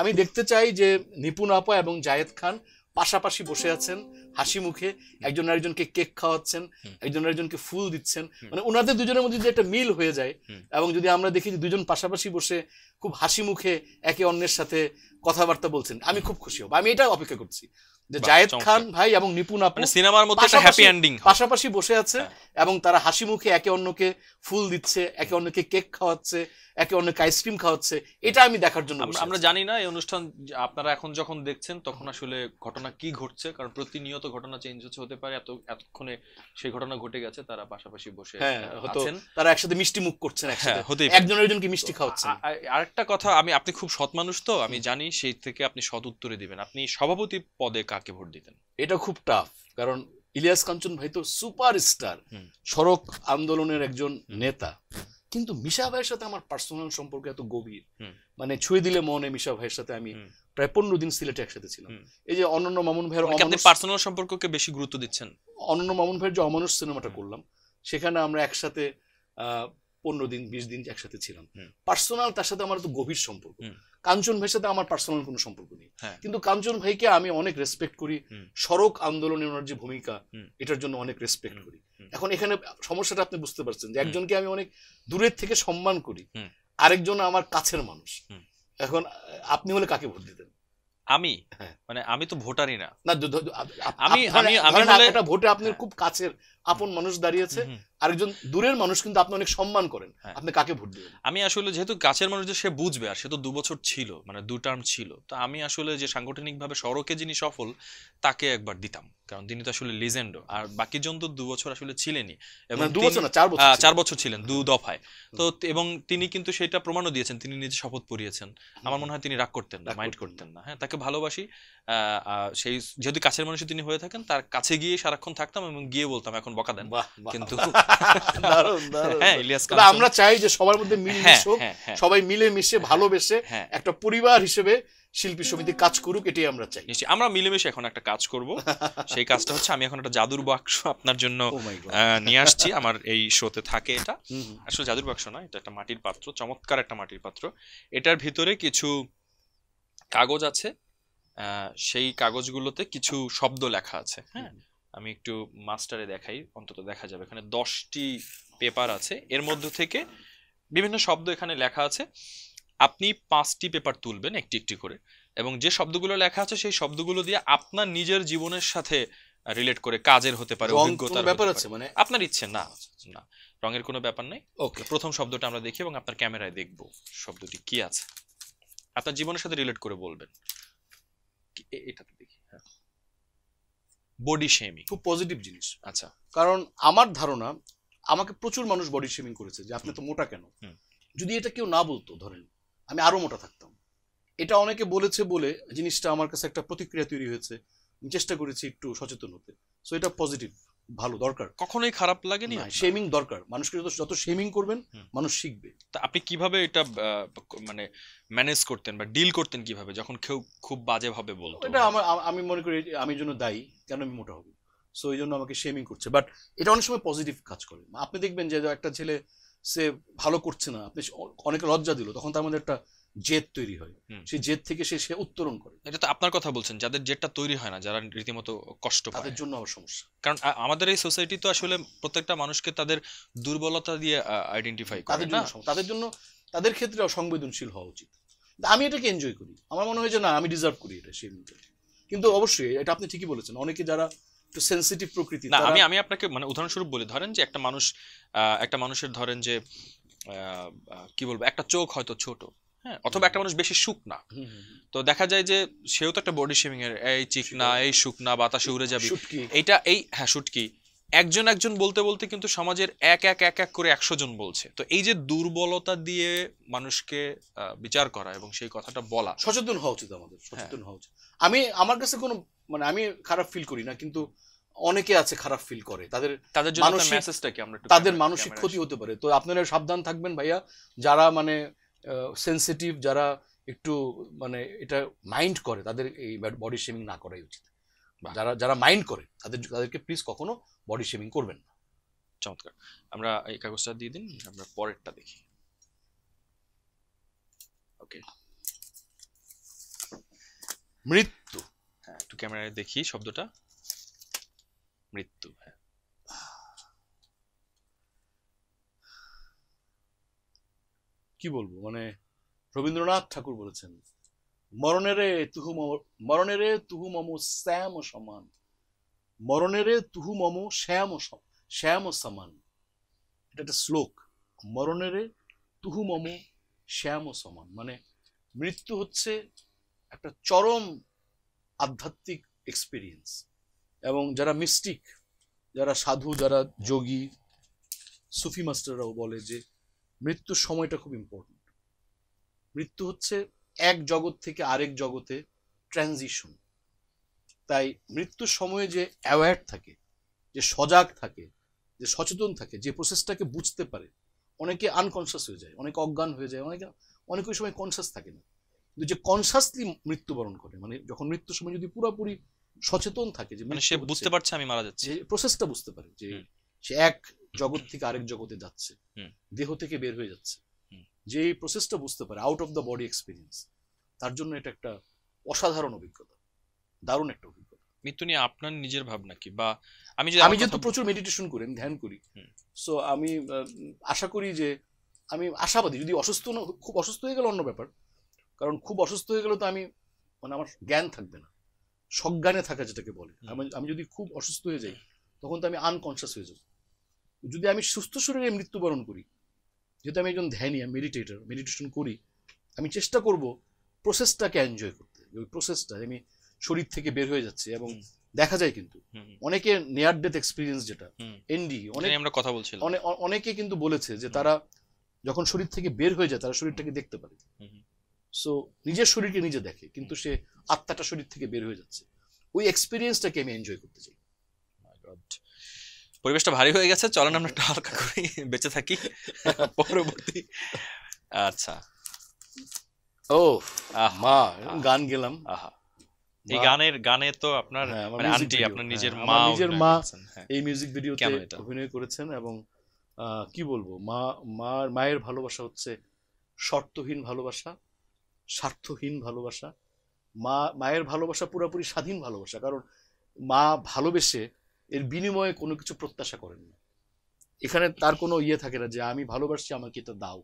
আমি দেখতে চাই যে নিপুণ আপা এবং জায়েদ খান পাশাপাশি বসে আছেন হাসি মুখে, একজন আরেকজনকে কেক খাওয়াচ্ছেন, একজন আরেকজনকে ফুল দিচ্ছেন, মানে ওনাদের দুজনের মধ্যে যদি একটা মিল হয়ে যায়, এবং যদি আমরা দেখি যে দুজন পাশাপাশি বসে খুব হাসি মুখে একে অন্যের সাথে কথাবার্তা বলছেন, আমি খুব খুশি হব। আমি এটা অপেক্ষা করছি যে জায়েদ খান ভাই এবং নিপুণ আপু সিনেমার মধ্যে একটা হ্যাপি এন্ডিং পাশাপাশি বসে আছে, এবং তারা হাসি মুখে একে অন্যকে ফুল দিচ্ছে, একে অন্যকে কেক খাওয়াচ্ছে, একে অন্যকে আইসক্রিম খাওয়াচ্ছে। এটা আমি দেখার জন্য আমরা জানি না এই অনুষ্ঠান আপনারা এখন যখন দেখছেন তখন আসলে ঘটনা কি ঘটছে, কারণ প্রতিনিয়ত ঘটনা চেঞ্জ হতে পারে। এতক্ষণে সেই ঘটনা ঘটে গেছে, তারা পাশাপাশি বসে আছেন, তারা একসাথে মিষ্টি মুখ করছেন, একসাথে একজন আরেকজনকে মিষ্টি খাওয়াচ্ছেন। আরেকটা কথা, আপনি খুব সৎ মানুষ, তো আমি জানি সেই থেকে আপনি সৎ উত্তরে দিবেন। আপনি সভাপতি পদে কাকে ভোট দিতেন? এটা খুব টাফ, কারণ ইলিয়াস কাঞ্চন ভাই তো সুপারস্টার, সড়ক আন্দোলনের একজন নেতা, কিন্তু মিশা ভাইয়ের সাথে আমার পার্সোনাল সম্পর্ক এত গভীর, মানে ছুঁয়ে দিলে মনে। মিশা ভাইয়ের সাথে আমি প্রায় 15 দিন সিলেটে একসাথে ছিলাম। এই যে অনন্য মামুন ভাইয়ের পার্সোনাল সম্পর্ককে বেশি গুরুত্ব দিচ্ছেন? অনন্য মামুন ভাইয়ের যে অমানুষ সিনেমাটা করলাম, সেখানে আমরা একসাথে 15 দিন 20 দিন একসাথে ছিলাম। পার্সোনাল তার সাথে আমার তো গভীর সম্পর্ক। কাঞ্চন ভাইয়ের সাথে আমার পার্সোনাল কোনো সম্পর্ক নেই, কিন্তু কাঞ্চন ভাইকে আমি অনেক রেসপেক্ট করি, সড়ক আন্দোলনের ওনার যে ভূমিকা, এটার জন্য অনেক রেসপেক্ট করি। এখন এখানে সমস্যাটা আপনি বুঝতে পারছেন যে একজনকে আমি অনেক দূরের থেকে সম্মান করি, আরেকজন আমার কাছের মানুষ। এখন আপনি হলে কাকে ভোট দিতেন? আমি মানে আমি তো ভোটারই না। আমি একটা ভোটে আপনার খুব কাছের আপন মানুষ দাঁড়িয়েছে, আরেকজন দূরের মানুষ, কিন্তু আপনি অনেক সম্মান করেন, আপনি কাকে ভোট দিবেন? আমি আসলে যেহেতু কাছের মানুষ, সে বুঝবে, আর সে তো 2 বছর ছিল, মানে 2 টার্ম ছিল, তো আমি আসলে যে সাংগঠনিকভাবে সড়কে যিনি সফল তাকে একবার দিতাম, কারণ তিনি তো আসলে লিজেন্ড। আর বাকি জন তো 2 বছর আসলে ছিলেনই, এবং 2 বছর না 4 বছর ছিলেন 2 দফায়। তো এবং তিনি কিন্তু সেটা প্রমাণও দিয়েছেন, তিনি নিজে শপথ পড়িয়েছেন। আমার মনে হয় তিনি রাগ করতেন না, মাইন্ড করতেন না। হ্যাঁ, তাকে ভালোবাসি। সেই যেহেতু কাছের মানুষ তিনি হয়ে থাকেন, তার কাছে গিয়ে সারাক্ষণ থাকতাম এবং গিয়ে বলতাম এখন বকা দেন। কিন্তু হ্যাঁ, ইলিয়াস কাঞ্চন, আমরা চাই যে সবার মধ্যে মিলেমিশে হোক, সবাই মিলেমিশে ভালোবেসে একটা পরিবার হিসেবে শিল্পী সমিতি কাজ করুক, এটাই আমরা চাই। আমরা মিলেমিশে এখন একটা কাজ করব। সেই কাজটা হচ্ছে, আমি এখন একটা জাদুর বাক্স আপনার জন্য নিয়ে আসছি। আমার এই শোতে থাকে এটা, আসলে জাদুর বাক্স না, এটা একটা মাটির পাত্র, চমৎকার একটা মাটির পাত্র। এটার ভিতরে কিছু কাগজ আছে, সেই কাগজগুলোতে কিছু শব্দ লেখা আছে। হ্যাঁ, আমি একটু মাস্টারে দেখাই, অন্তত দেখা যাবে। এখানে 10টি পেপার আছে, এর মধ্যে থেকে বিভিন্ন শব্দ এখানে লেখা আছে। আপনি 5টি পেপার তুলবেন একটি একটি করে, এবং যে শব্দগুলো লেখা আছে সেই শব্দগুলো দিয়ে আপনার নিজের জীবনের সাথে রিলেট করে, কাজের হতে পারে, অভিজ্ঞতার ব্যাপার আছে, মানে আপনার ইচ্ছে। না না, রঙের কোনো ব্যাপার নেই। ওকে, প্রথম শব্দটা আমরা দেখি এবং আপনার ক্যামেরায় দেখব শব্দটি কি আছে, আপনার জীবনের সাথে রিলেট করে বলবেন। এটাতে দেখি, হ্যাঁ, বডি শেমিং, খুব পজিটিভ জিনিস। আচ্ছা, কারণ আমার ধারণা, আমাকে প্রচুর মানুষ বডি শেমিং করেছে যে আপনি তো মোটা কেন। যদি এটা কেউ না বলতো, ধরেন আমি আরো মোটা থাকতাম, এটা অনেকে বলেছে বলে জিনিসটা আমার কাছে একটা প্রতিক্রিয়া তৈরি হয়েছে। আমি চেষ্টা করেছি একটু সচেতন হতে, সো এটা পজিটিভ, ভালো, দরকার। কখনোই খারাপ লাগেনি। শেমিং দরকার, মানুষকে যত শেমিং করবেন মানুষ শিখবে। তা আপনি কিভাবে এটা মানে ম্যানেজ করতেন বা ডিল করতেন কিভাবে, যখন কেউ খুব বাজে ভাবে বলতো? এটা আমি মনে করি আমি জন্য দায়ী, কেন আমি মোটা হব, সো এই জন্য আমাকে শেমিং করছে। বাট এটা অনেক সময় পজিটিভ কাজ করে। আপনি দেখবেন যে একটা ছেলে সে ভালো করছে না, আপনি অনেকে লজ্জা দিল, তখন তার মধ্যে একটা জেদ তৈরি হয়, সেই জেদ থেকে সে উত্তরণ করে। এটা তো আপনার কথা বলছেন, যাদের জেদটা তৈরি হয় না, যারা রীতিমতো কষ্ট পায়, তাদের জন্য আবার সমস্যা। কারণ আমাদের এই সোসাইটি তো আসলে প্রত্যেকটা মানুষকে তাদের দুর্বলতা দিয়ে আইডেন্টিফাই করে না, তাদের জন্য তাদের ক্ষেত্রে সংবেদনশীল হওয়া উচিত। আমি এটাকে এনজয় করি, আমার মনে হয় যে না আমি ডিজার্ভ করি এটা শেমিংটা। কিন্তু অবশ্যই এটা আপনি ঠিকই বলেছেন, অনেকে যারা একটু সেনসিটিভ প্রকৃতি না, আমি আপনাকে মানে উদাহরণস্বরূপ বলি, ধরেন যে একটা মানুষের ধরেন যে কি বলবো, একটা চোখ হয়তো ছোট, হ্যাঁ, অথবা একটা মানুষ বেশি শুকনা, তো দেখা যায় যে সেও তো একটা বডি শেমিং এর, এই চিকনা, এই শুকনা, বাতাসে উড়ে যাবি, এইটা এই হ্যাঁ শুটকি, একজন বলতে বলতে কিন্তু সমাজের এক এক করে 100 জন বলছে। তো এই যে দুর্বলতা দিয়ে মানুষকে বিচার করা এবং সেই কথাটা বলা, সচেতন হওয়া উচিত, আমাদের সচেতন হওয়া উচিত। আমার কাছে কোনো মানে আমি খারাপ ফিল করি না, কিন্তু অনেকে আছে খারাপ ফিল করে, তাদের জন্য মেসেজটা কি আমরা তাদের মানসিক ক্ষতি হতে পারে। তো আপনারা সাবধান থাকবেন ভাইয়া, যারা মানে সেনসিটিভ, যারা একটু মানে এটা মাইন্ড করে, তাদের এই বডি শেমিং না করাই উচিত। যারা মাইন্ড করে তাদেরকে প্লিজ কখনো বডি শেমিং করবেন না। চমৎকার, আমরা এই কাগজটা দিয়ে দিন, আমরা পরেরটা দেখি। ওকে, মৃত্যু, হ্যাঁ একটু ক্যামেরায় দেখি শব্দটা, মৃত্যু। হ্যাঁ, কি বলবো, মানে রবীন্দ্রনাথ ঠাকুর বলেছেন, মরণেরে তুহু মম শ্যাম সমান, মরণেরে তুহু মম শ্যাম সমান। এটা একটা শ্লোক, মরণেরে তুহু মম শ্যাম সমান, মানে মৃত্যু হচ্ছে একটা চরম আধ্যাত্মিক এক্সপিরিয়েন্স। এবং যারা মিস্টিক, যারা সাধু, যারা যোগী, সুফি মাস্টাররাও বলে যে মৃত্যুর সময়টা খুব ইম্পর্টেন্ট। মৃত্যু হচ্ছে এক জগৎ থেকে আরেক জগতে ট্রানজিশন। তাই মৃত্যুর সময়ে যে অ্যাওয়ার থাকে, যে সজাগ থাকে, যে সচেতন থাকে, যে প্রসেসটাকে বুঝতে পারে, অনেকে আনকনসিয়াস হয়ে যায়, অনেকে অজ্ঞান হয়ে যায়, অনেক ওই সময় কনসিয়াস থাকে না। কিন্তু যে কনসিয়াসলি মৃত্যুবরণ করে, মানে যখন মৃত্যুর সময় যদি পুরোপুরি সচেতন থাকে, যে মানে সে বুঝতে পারছে আমি মারা যাচ্ছি, যে প্রসেসটা বুঝতে পারে, যে সে এক জগৎ থেকে আরেক জগতে যাচ্ছে, দেহ থেকে বের হয়ে যাচ্ছে, যে এই প্রসেসটা বুঝতে পারে, out of the body experience, তার জন্য এটা একটা অসাধারণ অভিজ্ঞতা, দারুণ একটা অভিজ্ঞতা। মৃত্যু নিয়ে আপনার নিজের ভাবনা কি? বা আমি যেহেতু প্রচুর মেডিটেশন করি, ধ্যান করি, সো আমি আশা করি যে আমি আশাবাদী। যদি খুব অসুস্থ হয়ে গেলে অন্য ব্যাপার, কারণ খুব অসুস্থ হয়ে গেলে তো আমি মানে আমার জ্ঞান থাকবে না, সজ্ঞানে থাকা যেটাকে বলে। আমি যদি খুব অসুস্থ হয়ে যাই তখন তো আমি আনকনসিয়াস হয়ে যাব। যদি আমি সুস্থ শরীরে মৃত্যুবরণ করি, যেহেতু আমি একজন ধ্যানী, আমি মেডিটেশন করি, আমি চেষ্টা করব প্রসেসটাকে এনজয় করতে। ওই প্রসেসটা আমি শরীর থেকে বের হয়ে যাচ্ছে, এবং দেখা যায় কিন্তু অনেকে নিয়ার ডেথ এক্সপিরিয়েন্স, যেটা এনডি, আমরা কথা বলছিলাম, অনেকে কিন্তু বলেছে যে তারা যখন শরীর থেকে বের হয়ে যায় তারা শরীরটাকে দেখতে পারে। সো নিজের শরীরকে নিজে দেখে, কিন্তু সে আত্মাটা শরীর থেকে বের হয়ে যাচ্ছে। ওই এক্সপিরিয়েন্সটাকে আমি এনজয় করতে চাই। পরিবেশটা ভারী হয়ে গেছে, চলেন আমরা একটু হালকা করে বেঁচে থাকি পরবর্তী। আচ্ছা, ও মা, গান গেলাম। আহা, এই গানে তো আপনার আন্টি, আপনার নিজের মা এই মিউজিক ভিডিওতে অভিনয় করেছেন। এবং কি বলবো, মায়ের ভালোবাসা হচ্ছে শর্তহীন ভালোবাসা, স্বার্থহীন ভালোবাসা। মায়ের ভালোবাসা পুরোপুরি স্বাধীন ভালোবাসা, কারণ মা ভালোবেসে এর বিনিময়ে কোনো কিছু প্রত্যাশা করেন না। এখানে তার কোনো ইয়ে থাকে না যে আমি ভালোবাসছি আমাকে এটা দাও।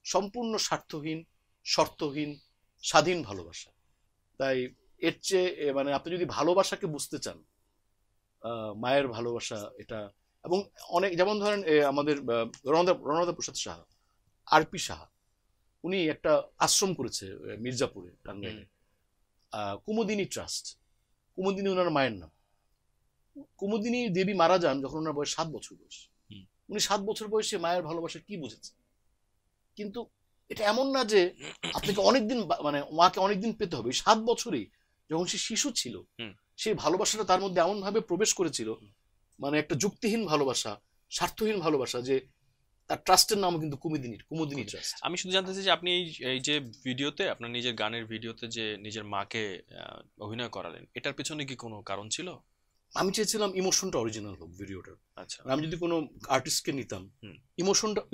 সম্পূর্ণ স্বার্থহীন, শর্তহীন, স্বাধীন ভালোবাসা। তাই এর চেয়ে মানে আপনি যদি ভালোবাসাকে বুঝতে চান, মায়ের ভালোবাসা এটা। এবং অনেক, যেমন ধরেন আমাদের রণদা প্রসাদ সাহা, আরপি সাহা, উনি একটা আশ্রম করেছে মির্জাপুরে, টাঙ্গাইলে, কুমুদিনী ট্রাস্ট। কুমুদিনী ওনার মায়ের নাম। কুমুদিনী দেবী মারা যান যখন ওনার বয়স 7 বছর বয়স। উনি 7 বছর বয়সে মায়ের ভালোবাসা কি বুঝেছেন। কিন্তু এটা এমন না যে আপনাকে অনেকদিন মানে মাকে অনেকদিন পেতে হবে। 7 বছরেই যখন সে শিশু ছিল, সেই ভালোবাসাটা তার মধ্যে এমন ভাবে প্রবেশ করেছিল, মানে একটা যুক্তিহীন ভালোবাসা, স্বার্থহীন ভালোবাসা, যে তার ট্রাস্টের নাম কিন্তু কুমুদিনী ট্রাস্ট। আমি শুধু জানতে চাই যে আপনি এই যে ভিডিওতে, আপনার নিজের গানের ভিডিওতে যে নিজের মাকে অভিনয় করালেন, এটার পেছনে কি কোনো কারণ ছিল? আমি চেয়েছিলাম ইমোশনটা অরিজিনাল হোক ভিডিওটার। আচ্ছা, আমি যদি কোনো আর্টিস্টকে নিতাম,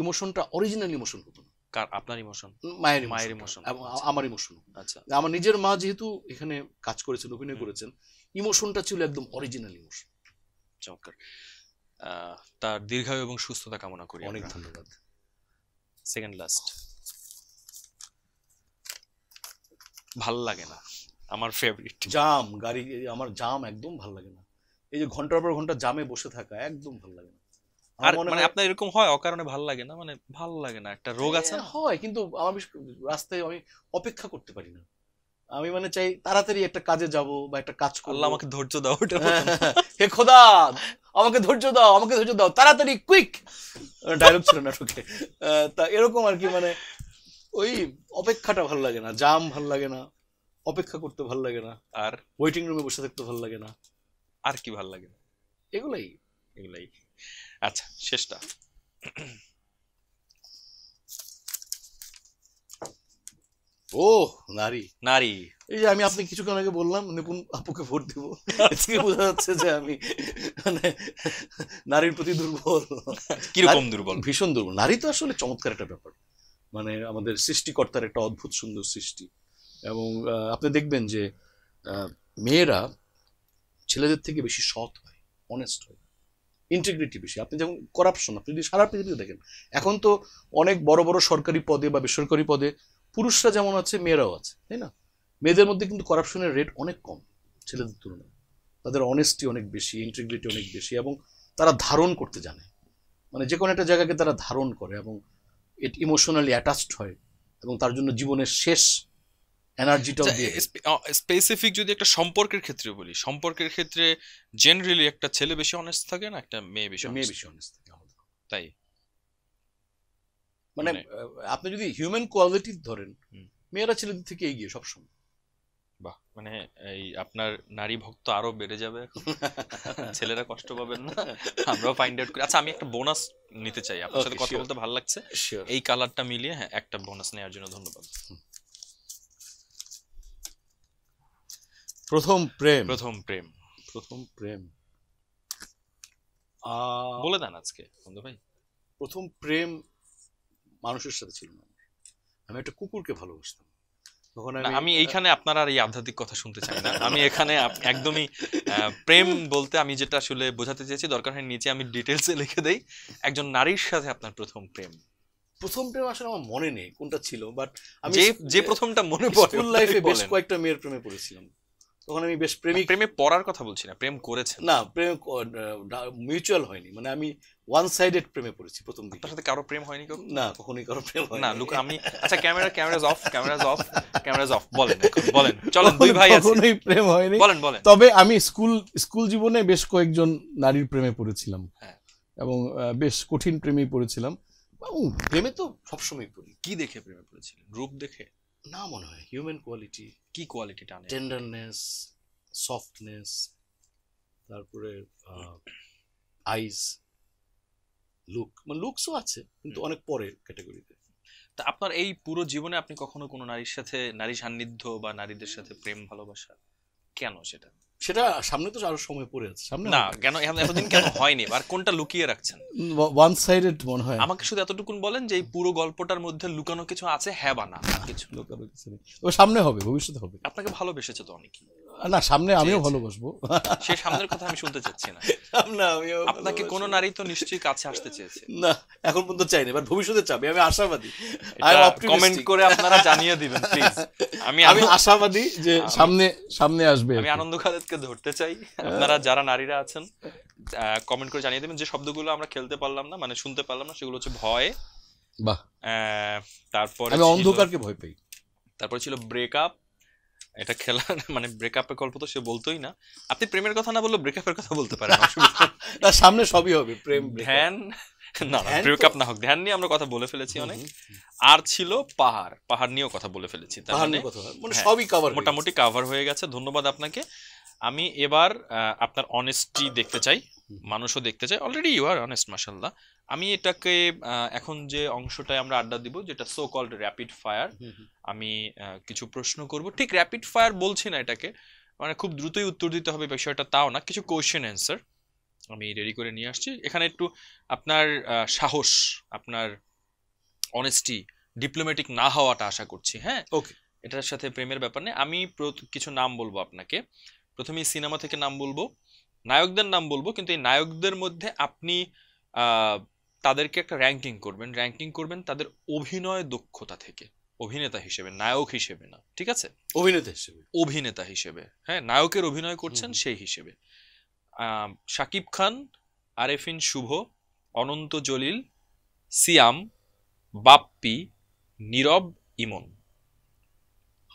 ইমোশনটা অরিজিনাল ইমোশন হতো না। আপনার ইমোশন, মায়ের ইমোশন, আমার ইমোশন। আচ্ছা, আমার নিজের মা যেহেতু এখানে কাজ করেছেন, অভিনয় করেছেন, ইমোশনটা ছিল একদম অরিজিনাল ইমোশন। চমৎকার। তার দীর্ঘায়ু এবং সুস্থতা কামনা করি। অনেক ধন্যবাদ। সেকেন্ড লাস্ট, ভাল লাগে না, আমার ফেভারিট। জাম, গাড়ি, আমার জাম একদম ভাল লাগে না। এই যে ঘন্টার পর ঘন্টা জামে বসে থাকা একদম ভাল লাগে না। আর আমার মনে মানে হয় আপনার এরকম হয় অকারণে ভাল লাগে না, মানে ভাল লাগে না, একটা রোগ আছে না? হয়, কিন্তু আমার রাস্তায় আমি অপেক্ষা করতে পারি না। আমি মানে চাই তাড়াতাড়ি একটা কাজে যাব বা একটা কাজ করব। আল্লাহ আমাকে ধৈর্য দাও, ওটা হে খোদা আমাকে ধৈর্য দাও, আমাকে ধৈর্য দাও, তাড়াতাড়ি কুইক, ডায়লগ ছিল নাটকে। তা এরকম আর কি, মানে ওই অপেক্ষাটা ভালো লাগে না, জাম ভালো লাগে না, অপেক্ষা করতে ভালো লাগে না, আর ওয়েটিং রুমে বসে থাকতে ভালো লাগে না, আর কি ভাল লাগে? এগুলাই। এগুলাই। আচ্ছা, শেষটা। ও নারী, নারী। এই যে আমি আপনি কিছুক্ষণ আগে বললাম নিপুণ আপুকে ভোট দিব, আজকে বোঝা যাচ্ছে যে আমি মানে নারীর প্রতি দুর্বল। কিরকম দুর্বল? ভীষণ দুর্বল। নারী তো আসলে চমৎকার একটা ব্যাপার, মানে আমাদের সৃষ্টিকর্তার একটা অদ্ভুত সুন্দর সৃষ্টি। এবং আপনি দেখবেন যে মেয়েরা ছেলেদের থেকে বেশি সৎ হয়, অনেস্ট হয়, ইন্টিগ্রিটি বেশি। আপনি যেমন করাপশন, আপনি যদি সারা পৃথিবীতে দেখেন, এখন তো অনেক বড় বড় সরকারি পদে বা বেসরকারি পদে পুরুষরা যেমন আছে মেয়েরাও আছে, তাই না? মেয়েদের মধ্যে কিন্তু করাপশনের রেট অনেক কম ছেলেদের তুলনায়। তাদের অনেস্টি অনেক বেশি, ইন্টিগ্রিটি অনেক বেশি, এবং তারা ধারণ করতে জানে, মানে যে কোনো একটা জায়গাকে তারা ধারণ করে এবং ইমোশনালি অ্যাটাচড হয়, এবং তার জন্য জীবনের শেষ এনার্জিটাও দিয়ে। স্পেসিফিক যদি একটা সম্পর্কের ক্ষেত্রে বলি, সম্পর্কের ক্ষেত্রে জেনারেলি একটা ছেলে বেশি অনেস্ট থাকে না একটা মেয়ে বেশি অনেস্ট থাকে আমাদের, তাই? মানে আপনি যদি হিউম্যান কোয়ালিটি ধরেন, মেয়েরা ছেলেদের থেকে এগিয়ে সবসময়। বাহ, মানে এই আপনার নারী ভক্ত আরো বেড়ে যাবে এখন। ছেলেরা কষ্ট পাবেন না, আমরাও ফাইন্ড আউট করি। আচ্ছা, আমি একটা বোনাস নিতে চাই, আপনার সাথে কথা বলতে ভালো লাগছে, এই কালারটা মিলিয়ে। হ্যাঁ, একটা বোনাস নেওয়ার জন্য ধন্যবাদ। প্রথম প্রেম, প্রথম প্রেম, প্রথম প্রেম বলে দেন আজকে বন্ধু ভাই। প্রথম প্রেম মানুষের সাথে ছিল না, আমি একটা কুকুরকে ভালোবাসতাম। তখন আমি এইখানে আপনার আর এই আধ্যাত্মিক কথা শুনতে চাই না। আমি এখানে একদমই প্রেম বলতে আমি যেটা আসলে বোঝাতে চেয়েছি, দরকার হয় নিচে আমি ডিটেলসে লিখে দেই, একজন নারীর সাথে আপনার প্রথম প্রেম। প্রথম প্রেম আসলে আমার মনে নেই কোনটা ছিল, বাট আমি যে প্রথমটা মনে পড়ে, স্কুল লাইফে বেশ কয়েকটা মেয়ের প্রেমে পড়েছিলাম। তখন আমি বেশ প্রেমে পড়ার কথা বলছি না, প্রেম করেছেন না, প্রেম মিউচুয়াল হয়নি, মানে আমি ওয়ান সাইডেড প্রেমে পড়েছি প্রথম দিকে। আপনার সাথে কারো প্রেম হয়নি? না, কখনোই কারো প্রেম হয়নি। না, লুক আমি আচ্ছা, ক্যামেরাজ অফ বলেন, বলেন, চলেন, দুই ভাই আছে, কখনোই প্রেম হয়নি, বলেন বলেন। তবে আমি স্কুল জীবনে বেশ কয়েকজন নারীর প্রেমে পড়েছিলাম, এবং বেশ কঠিন প্রেমেই পড়েছিলাম। প্রেমে তো সবসময় পড়ি। কি দেখে প্রেমে পড়েছিলেন? রূপ দেখে? না, মনে হয় হিউম্যান কোয়ালিটি। কি কোয়ালিটি টানে? টেন্ডারনেস, সফটনেস, তারপরে আইজ, লুকসও আছে, কিন্তু অনেক পরে ক্যাটাগরিতে। তা আপনার এই পুরো জীবনে আপনি কখনো কোনো নারীর সাথে, নারী সান্নিধ্য বা নারীদের সাথে প্রেম ভালোবাসা, কেন সেটা সামনে তো আরো সময় পড়ে আছে, সামনে না কেন এতদিন কেন হয়নি? আর কোনটা লুকিয়ে রাখছেন? ওয়ান সাইডেড মনে হয়। আমাকে শুধু এতটুকুন বলেন যে এই পুরো গল্পটার মধ্যে লুকানো কিছু আছে, হ্যাঁ বা না? কিছু লুকানো কিছু নেই, ও সামনে হবে, ভবিষ্যতে হবে। আপনাকে ভালোবেসেছে তো অনেকেই। না, সামনে আমিও ভালোবাসবো। সে সামনের কথা আমি শুনতে চাচ্ছি না। আপনাকে কোন নারী তো নিশ্চয়ই কাছে আসতে চেয়েছে। না, এখন পর্যন্ত চাইনি, বাট ভবিষ্যতে চাবে, আমি আশাবাদী। কমেন্ট করে আপনারা জানিয়ে দিবেন প্লিজ। আমি আশাবাদী যে সামনে আসবে। আমি আনন্দ খালেদকে ধরতে চাই। আপনারা যারা নারীরা আছেন কমেন্ট করে জানিয়ে দেবেন। যে শব্দগুলো আমরা খেলতে পারলাম না, মানে শুনতে পারলাম না, সেগুলো হচ্ছে ভয়, বাহ, তারপরে আমি অন্ধকারকে ভয় পাই, তারপরে ছিল ব্রেকআপ। এটা খেলা মানে ব্রেকআপের গল্প তো সে বলতোই না। আপনি প্রেমের কথা না বললেও ব্রেকআপের কথা বলতে পারেন, না সামনে সবই হবে। প্রেম, ধ্যান, না ব্রেকআপ না হোক, ধ্যান নিয়ে আমরা কথা বলে ফেলেছি অনেক। আর ছিল পাহাড় নিয়েও কথা বলে ফেলেছি, তার মানে সবই কভার, মোটামুটি কভার হয়ে গেছে। ধন্যবাদ আপনাকে। আমি এবার আপনার অনেস্টি দেখতে চাই, মানুষও দেখতে চাই। অলরেডি ইউ আর অনেস্ট, মাশাআল্লাহ। আমি এটাকে এখন যে অংশটায় আমরা আড্ডা দিব, যেটা সো কল্ড র্যাপিড ফায়ার, আমি কিছু প্রশ্ন করব। ঠিক র্যাপিড ফায়ার বলছি না এটাকে, মানে খুব দ্রুতই উত্তর দিতে হবে বিষয়টা তাও না, কিছু কোয়েশ্চেন অ্যান্সার আমি রেডি করে নিয়ে আসছি। এখানে একটু আপনার সাহস, আপনার অনেস্টি, ডিপ্লোম্যাটিক না হওয়াটা আশা করছি। হ্যাঁ, ওকে। এটার সাথে প্রেমের ব্যাপার নেই। আমি কিছু নাম বলবো আপনাকে, প্রথমেই সিনেমা থেকে নাম বলবো, নায়কদের নাম বলবো, কিন্তু এই নায়কদের মধ্যে আপনি তাদেরকে একটা র্যাঙ্কিং করবেন তাদের অভিনয় দক্ষতা থেকে। অভিনেতা হিসেবে, নায়ক হিসেবে না, ঠিক আছে, অভিনেতা হিসেবে। অভিনেতা হিসেবে, হ্যাঁ, নায়কের অভিনয় করছেন সেই হিসেবে। শাকিব খান, আরেফিন শুভ, অনন্ত জলিল, সিয়াম, বাপ্পি, নীরব, ইমন।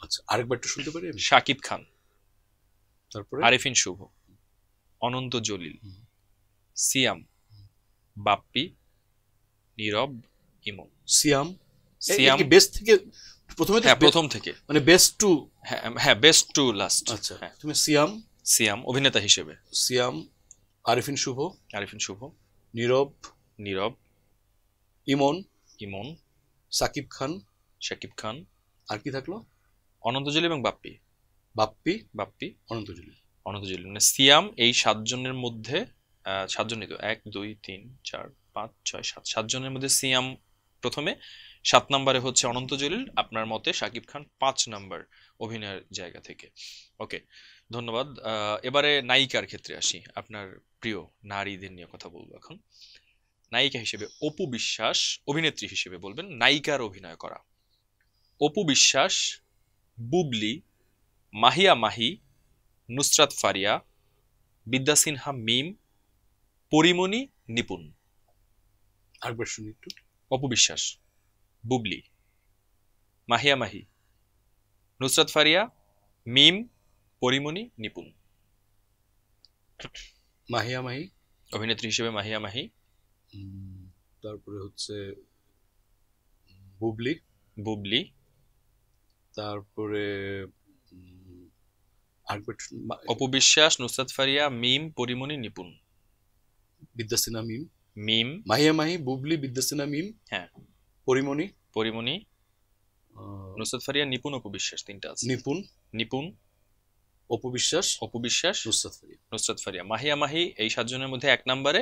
আচ্ছা, আরেকবার একটু শুনতে পারি আমি? শাকিব খান, তারপরে আরেফিন শুভ, অনন্ত জলিল, সিয়াম, বাপ্পি, নীরব, ইমন। সিয়াম। সিয়াম বেস্ট থেকে প্রথমে তো হ্যাঁ, প্রথম থেকে, মানে বেস্ট টু। হ্যাঁ, বেস্ট টু লাস্ট। আচ্ছা, হ্যাঁ, তুমি সিয়াম। সিয়াম অভিনেতা হিসেবে, সিয়াম, আরিফিন শুভ, আরিফিন শুভ, নীরব, নীরব, ইমন, ইমন, সাকিব খান, শাকিব খান, আর কি থাকলো? অনন্ত জলিল এবং বাপ্পি। বাপ্পি, বাপ্পি, অনন্ত জলিল। অনন্ত জলিল, মানে সিয়াম এই 7 জনের মধ্যে, 7 জনই তো, 1 2 3 4 5 6 7, 7 জনের মধ্যে সিয়াম প্রথমে, 7 নম্বরে হচ্ছে অনন্ত জলিল, আপনার মতে শাকিব খান 5 নাম্বার অভিনয়ের জায়গা থেকে। ওকে, ধন্যবাদ। এবারে নায়িকার ক্ষেত্রে আসি, আপনার প্রিয় নারীদের নিয়ে কথা বলবো এখন। নায়িকা হিসেবে অপু বিশ্বাস, অভিনেত্রী হিসেবে বলবেন, নায়িকার অভিনয় করা অপু বিশ্বাস, বুবলি, মাহিয়া মাহি, নুসরাত ফারিয়া, বিদ্যা সিনহা মিম, পরিমণি, নিপুণ। আরেকবার শুনি একটু। অপু বিশ্বাস, বুবলি, মাহিয়া মাহি, নুসরাত ফারিয়া, মিম, পরিমণি, নিপুণ। মাহিয়া মাহি, অভিনেত্রী হিসেবে মাহিয়া মাহি, তারপরে হচ্ছে বুবলি, বুবলি, তারপরে অপু বিশ্বাস, নুসরাত ফারিয়া, মিম, পরিমণি, নিপুণ। বিদ্যা সিনহা মিম, মিম, মাহিয়া মাহি, বুবলি, বিদ্যা সিনহা মিম, হ্যাঁ, পরিমণি, পরিমণি, নুসরাত ফারিয়া, নিপুণ, অপু বিশ্বাস, 3টা আছে। নিপুণ, নিপুণ, অপু বিশ্বাস, অপু বিশ্বাস, নুসরাত ফারিয়া। নুসরাত ফারিয়া, মাহিয়া মাহি এই 7 জনের মধ্যে 1 নম্বরে,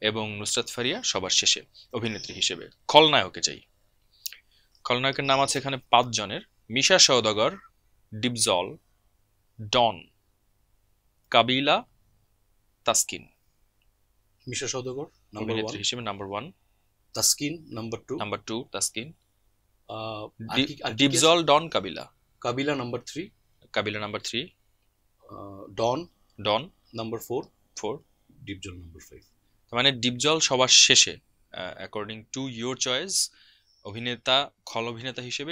এবং নুসরাত ফারিয়া সবার শেষে অভিনেত্রী হিসেবে। খলনায়কে যাই, খলনায়কের নাম আছে এখানে 5 জনের। মিশা সওদাগর, ডিপজল, ডন, কাবিলা, তাসকিন। মিশা সওদাগর নাম্বার অভিনেত্রী 1, হিসেবে number 1, Taskin number 2, number 2 Taskin, আর কি Dipjol, Don, Kabila. Kabila number 3, Kabila number 3, Don Don number 4, 4, Dipjol number 5। মানে ডিপজল সবার শেষে, অ্যাকর্ডিং টু ইউর চয়েস। অভিনেতা, খল অভিনেতা হিসেবে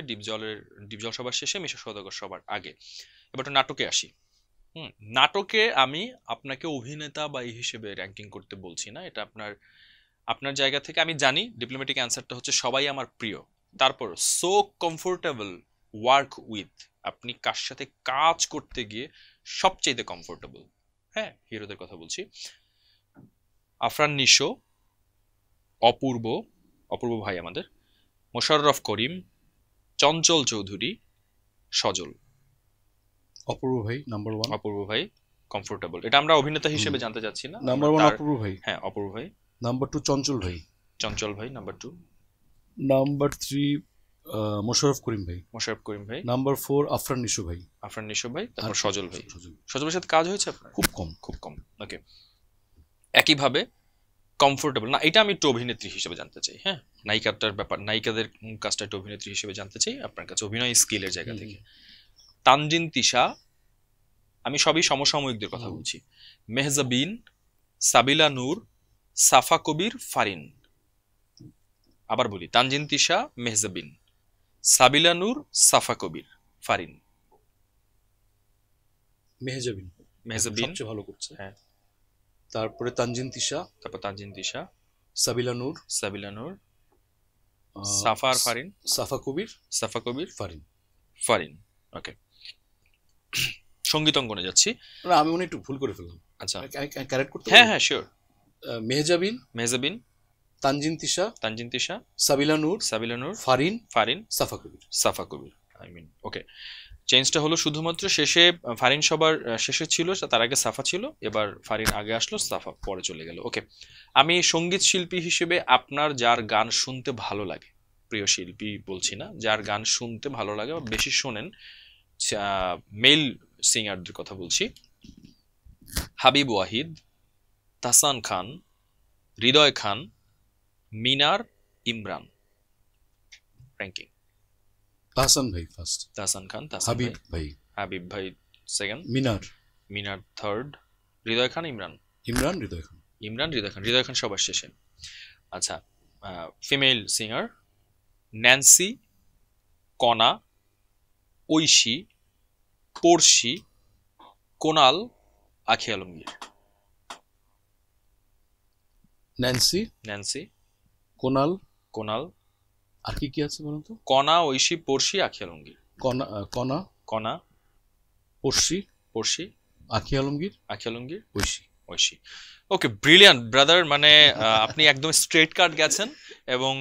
ডিপজল সবার শেষে, মিশা সওদাগর সবার আগে। এবার তো নাটকে আসি। নাটকে আমি আপনাকে অভিনেতা বা এই হিসেবে র্যাঙ্কিং করতে বলছি না, এটা আপনার জায়গা থেকে আমি জানি। ডিপ্লোম্যাটিক অ্যান্সারটা হচ্ছে সবাই আমার প্রিয়, তারপর সো কমফোর্টেবল ওয়ার্ক উইথ, আপনি কার সাথে কাজ করতে গিয়ে সবচেয়ে কমফোর্টেবল। হ্যাঁ, হিরোদের কথা বলছি। আফরান নিশো, অপূর্ব ভাই আমাদের, মোশাররফ করিম, চঞ্চল চৌধুরী, সজল। অপূর্ব ভাই নাম্বার 1, অপূর্ব ভাই কমফোর্টেবল, এটা আমরা অভিনেতা হিসেবে জানতে চাচ্ছি না। নাম্বার 1 অপূর্ব ভাই। হ্যাঁ, অপূর্ব ভাই। নাম্বার 2 চঞ্চল ভাই, চঞ্চল ভাই নাম্বার 2, নাম্বার 3 মোশাররফ করিম ভাই, মোশাররফ করিম ভাই, নাম্বার 4 আফরান নিশো ভাই, আফরান নিশো ভাই, তারপর সজল ভাই। সজল। সজলের সাথে কাজ হয়েছে আপনার? খুব কম, খুব কম। ওকে, একইভাবে কমফোর্টেবল না, এটা আমি একটু অভিনেত্রী হিসেবে জানতে চাই। হ্যাঁ, নায়িকাটার ব্যাপার, নায়িকাদের কাজটা একটু অভিনেত্রী হিসেবে জানতে চাই আপনার কাছে, অভিনয় স্কিলের জায়গা থেকে। তানজিন তিশা, আমি সবই সমসাময়িকদের কথা বলছি। মেহজাবিন, সাবিলা নূর, সাফা কবির, ফারিন। আবার বলি, তানজিন তিশা, মেহজাবিন, সাবিলা নূর, সাফা কবির, ফারিন। মেহজাবিন সবচেয়ে ভালো করছে। হ্যাঁ, তারপরে তানজিন তিশা, তারপর তানজিন তিশা, সাবিলা নূর, সাফা আর ফারিন, সাফা কবির, ফারিন। ওকে, সঙ্গীত অঙ্গনে যাচ্ছি। না, আমি মনে একটু ভুল করে ফেললাম। আচ্ছা, কারেক্ট করতে? হ্যাঁ শিওর। মেহজাবিন, তানজিন তিশা, সাবিলা নূর, ফারিন, সাফা কবির। ওকে, চেঞ্জটা হলো শুধুমাত্র শেষে ফারিন সবার শেষে ছিল, তার আগে সাফা ছিল, এবার ফারিন আগে আসলো, সাফা পরে চলে গেল। ওকে, আমি সঙ্গীত শিল্পী হিসেবে আপনার যার গান শুনতে ভালো লাগে, প্রিয় শিল্পী বলছি না, যার গান শুনতে ভালো লাগে বা বেশি শোনেন, মেল সিঙ্গারদের কথা বলছি। হাবিব ওয়াহিদ, তাহসান খান, হৃদয় খান, মিনার, ইমরান। র্যাঙ্কিং: তাহসান ভাই ফার্স্ট, তাহসান খান, হাবিব ভাই, হাবিব ভাই সেকেন্ড, মিনার থার্ড, হৃদয় খান, ইমরান, হৃদয় খান, হৃদয় খান সবার শেষে। আচ্ছা, ফিমেল সিঙ্গার ন্যান্সি, কণা, ঐশী, পড়শি, কোনাল, আখি আলমগীর। ন্যান্সি, কোনাল, আর কি আছে বলুন তো? কণা, ঐশী, পড়শি, আখি আলমগীর। কণা, পড়শি, আখি আলমগীর, ঐশী। ওকে, ব্রিলিয়ান্ট ব্রাদার, মানে আপনি একদম স্ট্রেট কাট গেছেন এবং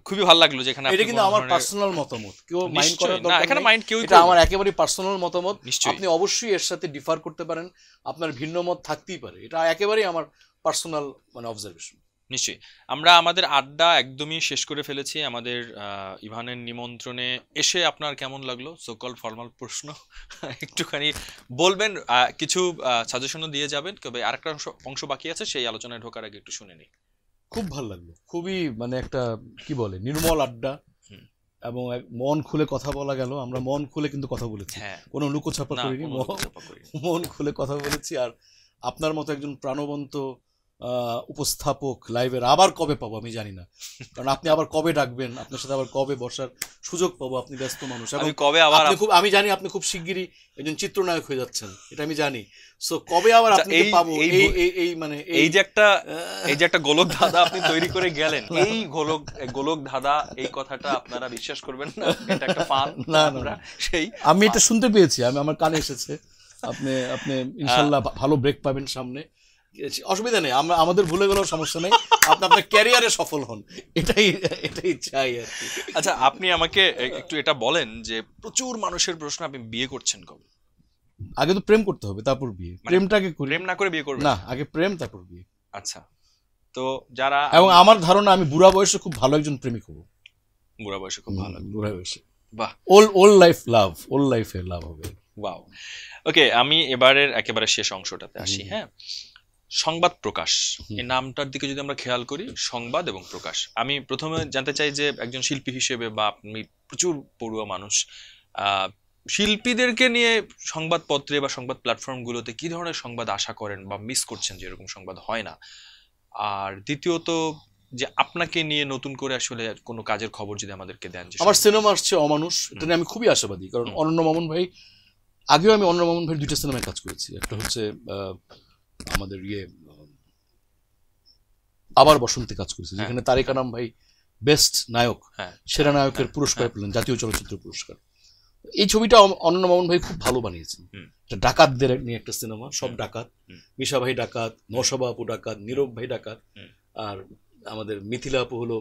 খুবই ভালো লাগলো যেখানে এটা কিন্তু আমার পার্সোনাল মতামত, কেউ মাইন্ড করার দরকার নেই, এখানে মাইন্ড কেউ, এটা আমার একেবারে পার্সোনাল মতামত। আপনি অবশ্যই এর সাথে ডিফার করতে পারেন, আপনার ভিন্ন মত থাকতেই পারে, এটা একেবারেই আমার পার্সোনাল মানে অবজারভেশন। নিশ্চয়ই। আমরা আমাদের আড্ডা একদমই শেষ করে ফেলেছি। আমাদের ইভানের নিমন্ত্রণে এসে আপনার কেমন লাগলো? সোকল ফর্মাল প্রশ্ন একটুখানি বলবেন, কিছু সাজেশনও দিয়ে যাবেন, তবে আরেকটা অংশ বাকি আছে, সেই আলোচনায় ঢোকার আগে একটু শুনে নিই। খুব ভালো লাগলো, খুবই মানে একটা কি বলে নির্মল আড্ডা, এবং মন খুলে কথা বলা গেল। আমরা মন খুলে কিন্তু কথা বলেছি, কোনো লুকোছাপা করিনি, মন খুলে কথা বলেছি। আর আপনার মতো একজন প্রাণবন্ত উপস্থাপক লাইভের আবার কবে পাবো আমি জানি না, কারণ আপনি আবার কবে ডাকবেন, আপনার সাথে আবার কবে বসার সুযোগ পাবো, আপনি ব্যস্ত মানুষ। এবং কবে আবার আমি জানি আপনি খুব শিগগিরই একজন চিত্রনায়ক হয়ে যাচ্ছেন, এটা আমি জানি। সো কবে আবার আপনাকে পাবো, এই মানে এই যে একটা গোলক ধাঁধা আপনি তৈরি করে গেলেন, এই গোলক ধাঁধা, এই কথাটা আপনারা বিশ্বাস করবেন না, এটা একটা ফান না, সেই আমি এটা শুনতে পেয়েছি, আমার কানে এসেছে। আপনি ইনশাআল্লাহ ভালো ব্রেক পাবেন সামনে, অসুবিধা নেই, আমাদের ভুলে গেলেও সমস্যা নেই, আপনি আপনার ক্যারিয়ারে সফল হন, এটাই চাই আর কি। আচ্ছা, আপনি আমাকে একটু এটা বলেন যে প্রচুর মানুষের প্রশ্ন, আপনি বিয়ে করছেন কবে? আগে তো প্রেম করতে হবে, তারপর বিয়ে। প্রেমটাকে প্রেম না করে বিয়ে করবেন না, আগে প্রেম তারপর বিয়ে। আচ্ছা, তো যারা, এবং আমার ধারণা আমি বুড়া বয়সে খুব ভালো একজন প্রেমিক হবো। বুড়া বয়সে খুব ভালো, বুড়া বয়সে, বাহ, ওল্ড লাইফে লাভ হবে। ওয়াও। ওকে, আমি একেবারে শেষ অংশটাতে আসি। হ্যাঁ, সংবাদ প্রকাশ, এই নামটার দিকে যদি আমরা খেয়াল করি, সংবাদ এবং প্রকাশ, আমি প্রথমে জানতে চাই যে একজন শিল্পী হিসেবে, বা আপনি প্রচুর পড়ুয়া মানুষ, শিল্পীদেরকে নিয়ে সংবাদপত্রে বা সংবাদ প্ল্যাটফর্মগুলোতে কি ধরনের সংবাদ আশা করেন বা মিস করছেন যেরকম সংবাদ হয় না? আর দ্বিতীয়ত, যে আপনাকে নিয়ে নতুন করে আসলে কোনো কাজের খবর যদি আমাদেরকে দেন। আমার সিনেমা আসছে অমানুষ, এটা নিয়ে আমি খুবই আশাবাদী, কারণ অনন্য মামুন ভাই, আগেও আমি অনন্য মামুন ভাই 2টা সিনেমায় কাজ করেছি। একটা হচ্ছে আমাদের আবার বসন্তে কাজ করেছি, যেখানে তারেক আনাম ভাই বেস্ট নায়ক, সেরা নায়কের পুরস্কার পেলেন, জাতীয় চলচ্চিত্র পুরস্কার। এই ছবিটা অনন্য মামুন ভাই খুব ভালো বানিয়েছেন। এটা ডাকাতদের নিয়ে একটা সিনেমা, সব ডাকাত, মিশা ভাই ডাকাত, নওশাবা আপু ডাকাত, নীরব ভাই ডাকাত, আর আমাদের মিথিলা আপু হলো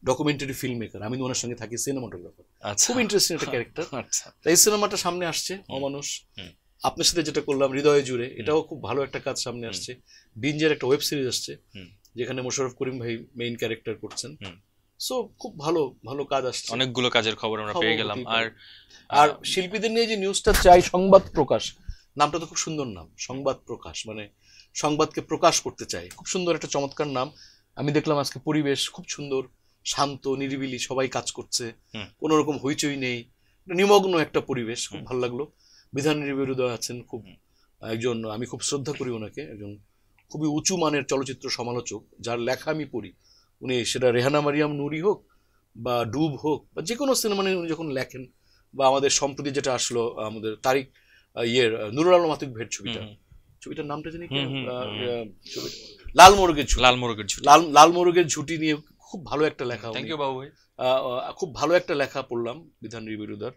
ডকুমেন্টারি ফিল্ম মেকার, আমি ওনার সঙ্গে থাকি সিনেমাটোগ্রাফার। খুব ইন্টারেস্টিং একটা ক্যারেক্টার। এই সিনেমাটা সামনে আসছে অমানুষ, আপনার সাথে যেটা করলাম হৃদয় জুড়ে, এটাও খুব ভালো একটা কাজ সামনে আসছে। বিঞ্জের একটা ওয়েব সিরিজ আসছে, যেখানে মোশাররফ করিম ভাই মেইন ক্যারেক্টার করছেন। সো খুব ভালো ভালো কাজ আসছে, অনেকগুলো কাজের খবর আমরা পেয়ে গেলাম। আর শিল্পীদের নিয়ে যে নিউজটা চাই, সংবাদ প্রকাশ, নামটা তো খুব সুন্দর নাম, সংবাদ প্রকাশ, মানে সংবাদকে প্রকাশ করতে চাই, খুব সুন্দর একটা চমৎকার নাম। আমি দেখলাম আজকে পরিবেশ খুব সুন্দর, শান্ত, নিরিবিলি, সবাই কাজ করছে, কোনো রকম হইচই নেই, নিমগ্ন একটা পরিবেশ, খুব ভালো লাগলো। বিধান নির্বিরোধী আছেন, খুব একজন, আমি খুব শ্রদ্ধা করি ওনাকে, একজন খুবই উঁচু মানের চলচ্চিত্র সমালোচক, যার লেখা আমি পড়ি। উনি সেটা রেহানা মারিয়াম নুরি হোক বা ডুব হোক বা যে কোনো সিনেমা নিয়ে উনি যখন লেখেন, বা আমাদের সম্প্রতি যেটা আসলো আমাদের তারিক নুরুল আলম আতিক ভাইয়ের ছবিটার নামটা জানি, লাল মোরগের ঝুঁটি নিয়ে খুব ভালো একটা লেখা, খুব ভালো একটা লেখা পড়লাম বিধান নির্বিরোধার।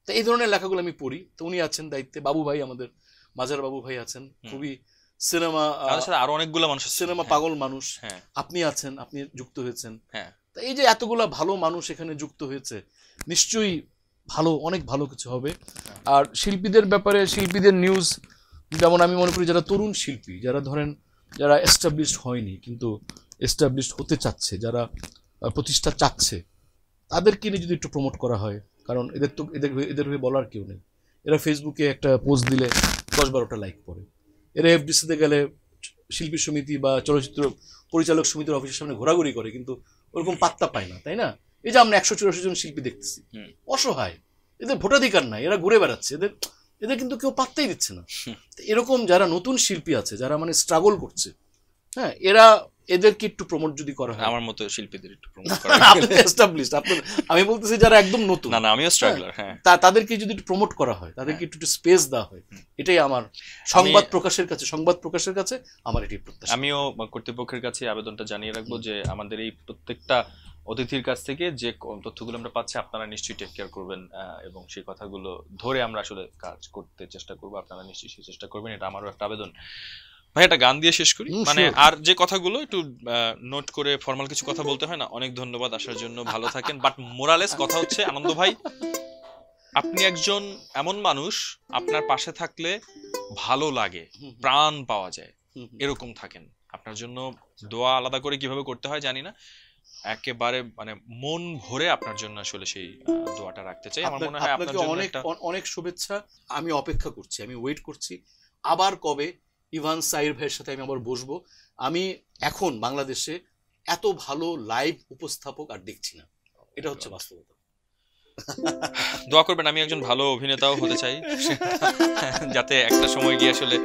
তো এই ধরনের লেখাগুলো আমি পড়ি। তো উনি আছেন দায়িত্বে, বাবু ভাই, আমাদের মাজার বাবু ভাই আছেন, খুবই সিনেমা, আরো অনেকগুলো মানুষ, সিনেমা পাগল মানুষ, আপনি আছেন, আপনি যুক্ত হয়েছেন। তো এই যে এতগুলা ভালো মানুষ এখানে যুক্ত হয়েছে, নিশ্চয়ই ভালো, অনেক ভালো কিছু হবে। আর শিল্পীদের ব্যাপারে, শিল্পীদের নিউজ, যেমন আমি মনে করি যারা তরুণ শিল্পী, যারা ধরেন যারা এস্টাবলিশড হয়নি কিন্তু এস্টাবলিশড হতে চাচ্ছে, যারা প্রতিষ্ঠা চাচ্ছে, তাদেরকে নিয়ে যদি একটু প্রমোট করা হয়, কারণ এদের হয়ে বলার কেউ নেই। এরা ফেসবুকে একটা পোস্ট দিলে 10-12টা লাইক পড়ে, এরা এফডিসিতে গেলে শিল্পী সমিতি বা চলচ্চিত্র পরিচালক সমিতির অফিসের সামনে ঘোরাঘুরি করে, কিন্তু ওরকম পাত্তা পায় না, তাই না? এই যে আমরা 184 জন শিল্পী দেখতেছি, অসহায়, এদের ভোটাধিকার নাই, এরা ঘুরে বেড়াচ্ছে, এদের এদের কিন্তু কেউ পাত্তাই দিচ্ছে না। এরকম যারা নতুন শিল্পী আছে, যারা মানে স্ট্রাগল করছে, হ্যাঁ, এদেরকে একটু প্রমোট যদি করা হয়, আমার মতো শিল্পীদের একটু প্রমোট করা এস্টাবলিশড, আমি বলতেছি যারা একদম নতুন, না আমিও স্ট্রাগলার, হ্যাঁ, তাদেরকে যদি একটু প্রমোট করা হয়, তাদেরকে একটু স্পেস দেওয়া হয়, এটাই আমার সংবাদ প্রকাশের কাছে আমার এটাই প্রত্যাশা। আমিও কর্তৃপক্ষের কাছে আবেদনটা জানিয়ে রাখবো যে আমাদের এই প্রত্যেকটা অতিথির কাছ থেকে যে তথ্যগুলো আমরা পাচ্ছি আপনারা নিশ্চয়ই টেক কেয়ার করবেন, এবং সেই কথাগুলো ধরে আমরা আসলে কাজ করতে চেষ্টা করবো, আপনারা নিশ্চয়ই সেই চেষ্টা করবেন, এটা আমারও একটা আবেদন। ভাই একটা গান দিয়ে শেষ করি, মানে আর যে কথাগুলো একটু নোট করে ফর্মাল কিছু কথা বলতে হয় না। অনেক ধন্যবাদ আসার জন্য, ভালো থাকেন। বাট মোরালেস কথা হচ্ছে আনন্দ ভাই, আপনি একজন এমন মানুষ, আপনার পাশে থাকলে ভালো লাগে, প্রাণ পাওয়া যায়, এরকম থাকেন। আপনার জন্য দোয়া আলাদা করে কিভাবে করতে হয় জানি না, একেবারে মানে মন ভরে আপনার জন্য আসলে সেই দোয়াটা রাখতে চাই। আমার মনে হয় আপনার জন্য অনেক শুভেচ্ছা। আমি অপেক্ষা করছি, আমি ওয়েট করছি আবার কবে ইভান সাইর ভাইয়ের সাথে আমি আবার বসবো। আমি এখন বাংলাদেশে এত ভালো লাইভ উপস্থাপক আর দেখছি না, এটা হচ্ছে বাস্তবতা। দোয়া করবেন আমি একজন ভালো অভিনেতাও হতে চাই, যাতে একটা সময় গিয়ে আসলে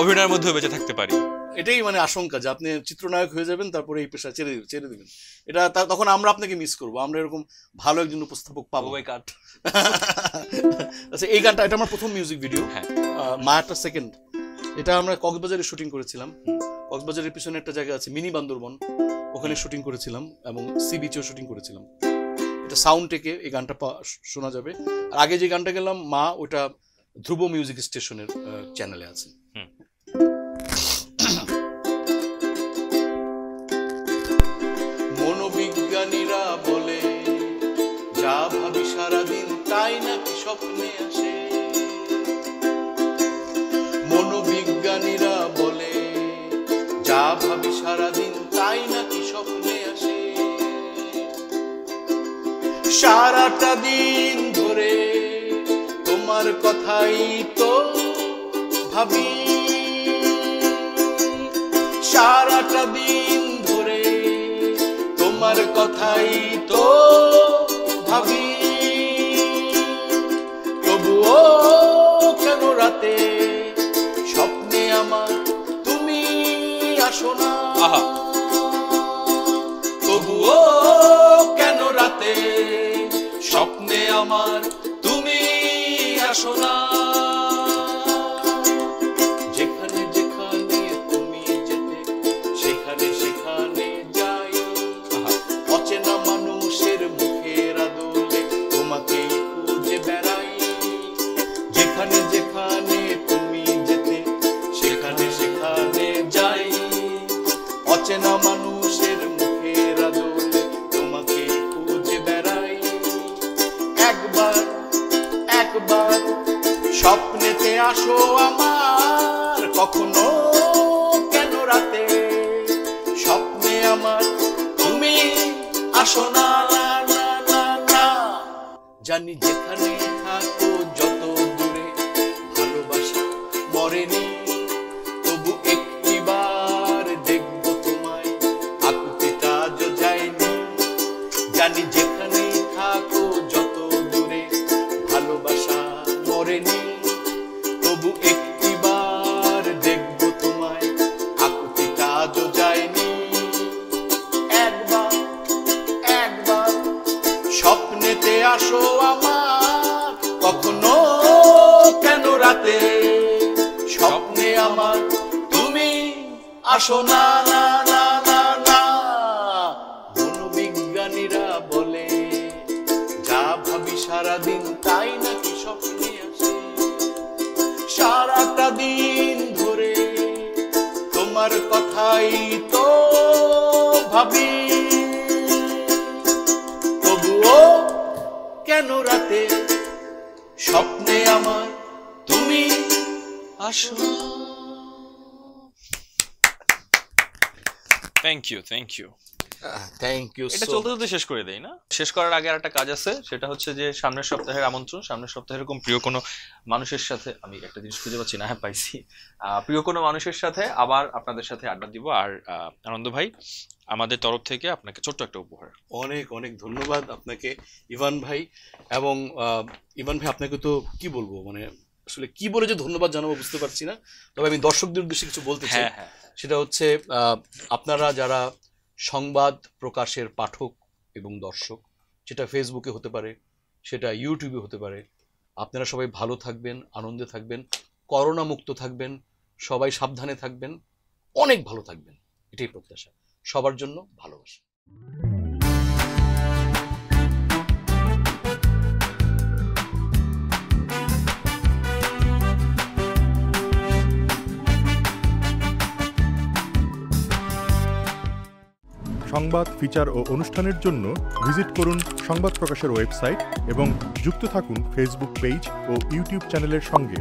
অভিনয়ের মধ্যে বেঁচে থাকতে পারি। এটাই মানে আশঙ্কা যে আপনি চিত্রনায়ক হয়ে যাবেন, তারপরে এই পেশা ছেড়ে দিবেন, এটা তখন আমরা আপনাকে মিস করবো, আমরা এরকম ভালো একজন উপস্থাপক পাবো। আচ্ছা, এই গানটা এটা আমার প্রথম মিউজিক ভিডিও, মায়াটা সেকেন্ড। এটা আমরা কক্সবাজারে শুটিং করেছিলাম। কক্সবাজারের পিছনে একটা জায়গা আছে মিনি বান্দরবন, ওখানে শুটিং করেছিলাম এবং সি বিচেও শুটিং করেছিলাম। এটা সাউন্ড টেকে এই গানটা শোনা যাবে। আর আগে যে গানটা গেলাম মা, ওটা ধ্রুব মিউজিক স্টেশনের চ্যানেলে আছে। মনোবিজ্ঞানীরা বলে যা ভাবি সারাদিন তাই নাকি স্বপ্নে আসে। মনোবিজ্ঞানীরা বলে যা ভাবি সারাদিন তাই নাকি স্বপ্নে আসে। সারাটা দিন ধরে তোমার কথাই তো ভাবি, সারাটা দিন ধরে তোমার কথাই তো ভাবি, তবুও কেন রাতে স্বপ্নে আমার তুমি আসো না। তবুও কেন রাতে স্বপ্নে আমার তুমি আসো না। যেখানে যেখানে তুমি যেতে সেখানে সেখানে যাই, অচেনা মানুষের মুখের আদলে তোমাকেই খুঁজে বেড়াই। যেখানে যেখানে তুমি যেতে সেখানে সেখানে যাই, অচেনা মানুষের মুখের আদলে তোমাকেই খুঁজে বেড়াই। একবার একবার স্বপ্নেতে আসো আমার, কখনো কেন রাতে স্বপ্নে আমার তুমি আসো না। জানি যেখানে থাকো যত দূরে ভালোবাসা মরেনি, তবু একটিবার দেখবো তোমায় আকুতিটা আজও যায়নি। জানি যেখানে থাকো যত দূরে ভালোবাসা মরেনি, তবু একটিবার দেখবো তোমায় আকুতিটা আজও যায়নি। একবার একবার স্বপ্নেতে আসো আমার, কখনো কেন রাতে স্বপ্নে আমার তুমি আসো না। মনোবিজ্ঞানীরা বলে যা ভাবি সারাদিন তাই নাকি স্বপ্নে আসে। সারাটা দিন ধরে তোমার কথাই তো ভাবি, তবুও কেন রাতে স্বপ্নে আমার তুমি আসো। Thank you. Thank you. এটা চলতে চলতে শেষ করে দেই না? শেষ করার আগে আর একটা কাজ আছে, সেটা হচ্ছে যে সামনের সপ্তাহের আমন্ত্রণ। সামনের সপ্তাহে এরকম প্রিয় কোনো মানুষের সাথে, আমি একটা জিনিস খুঁজে পাচ্ছি না, হ্যাঁ পাইছি, প্রিয় কোনো মানুষের সাথে আবার আপনাদের সাথে আড্ডা দিব। আর আনন্দ ভাই, আমাদের তরফ থেকে আপনাকে ছোট্ট একটা উপহার। অনেক অনেক ধন্যবাদ আপনাকে ইভান ভাই। এবং ইভান ভাই আপনাকে তো কি বলবো, মানে আসলে কি বলে যে ধন্যবাদ জানাবো বুঝতে পারছি না। তবে আমি দর্শকদের উদ্দেশ্যে কিছু বলতে চাই। সেটা হচ্ছে আপনারা যারা সংবাদ প্রকাশের পাঠক এবং দর্শক, সেটা ফেসবুকে হতে পারে, সেটা ইউটিউবে হতে পারে, আপনারা সবাই ভালো থাকবেন, আনন্দে থাকবেন, করোনা মুক্ত থাকবেন, সবাই সাবধানে থাকবেন, অনেক ভালো থাকবেন, এটাই প্রত্যাশা। সবার জন্য ভালোবাসা। সংবাদ, ফিচার ও অনুষ্ঠানের জন্য ভিজিট করুন সংবাদ প্রকাশের ওয়েবসাইট এবং যুক্ত থাকুন ফেসবুক পেজ ও ইউটিউব চ্যানেলের সঙ্গে।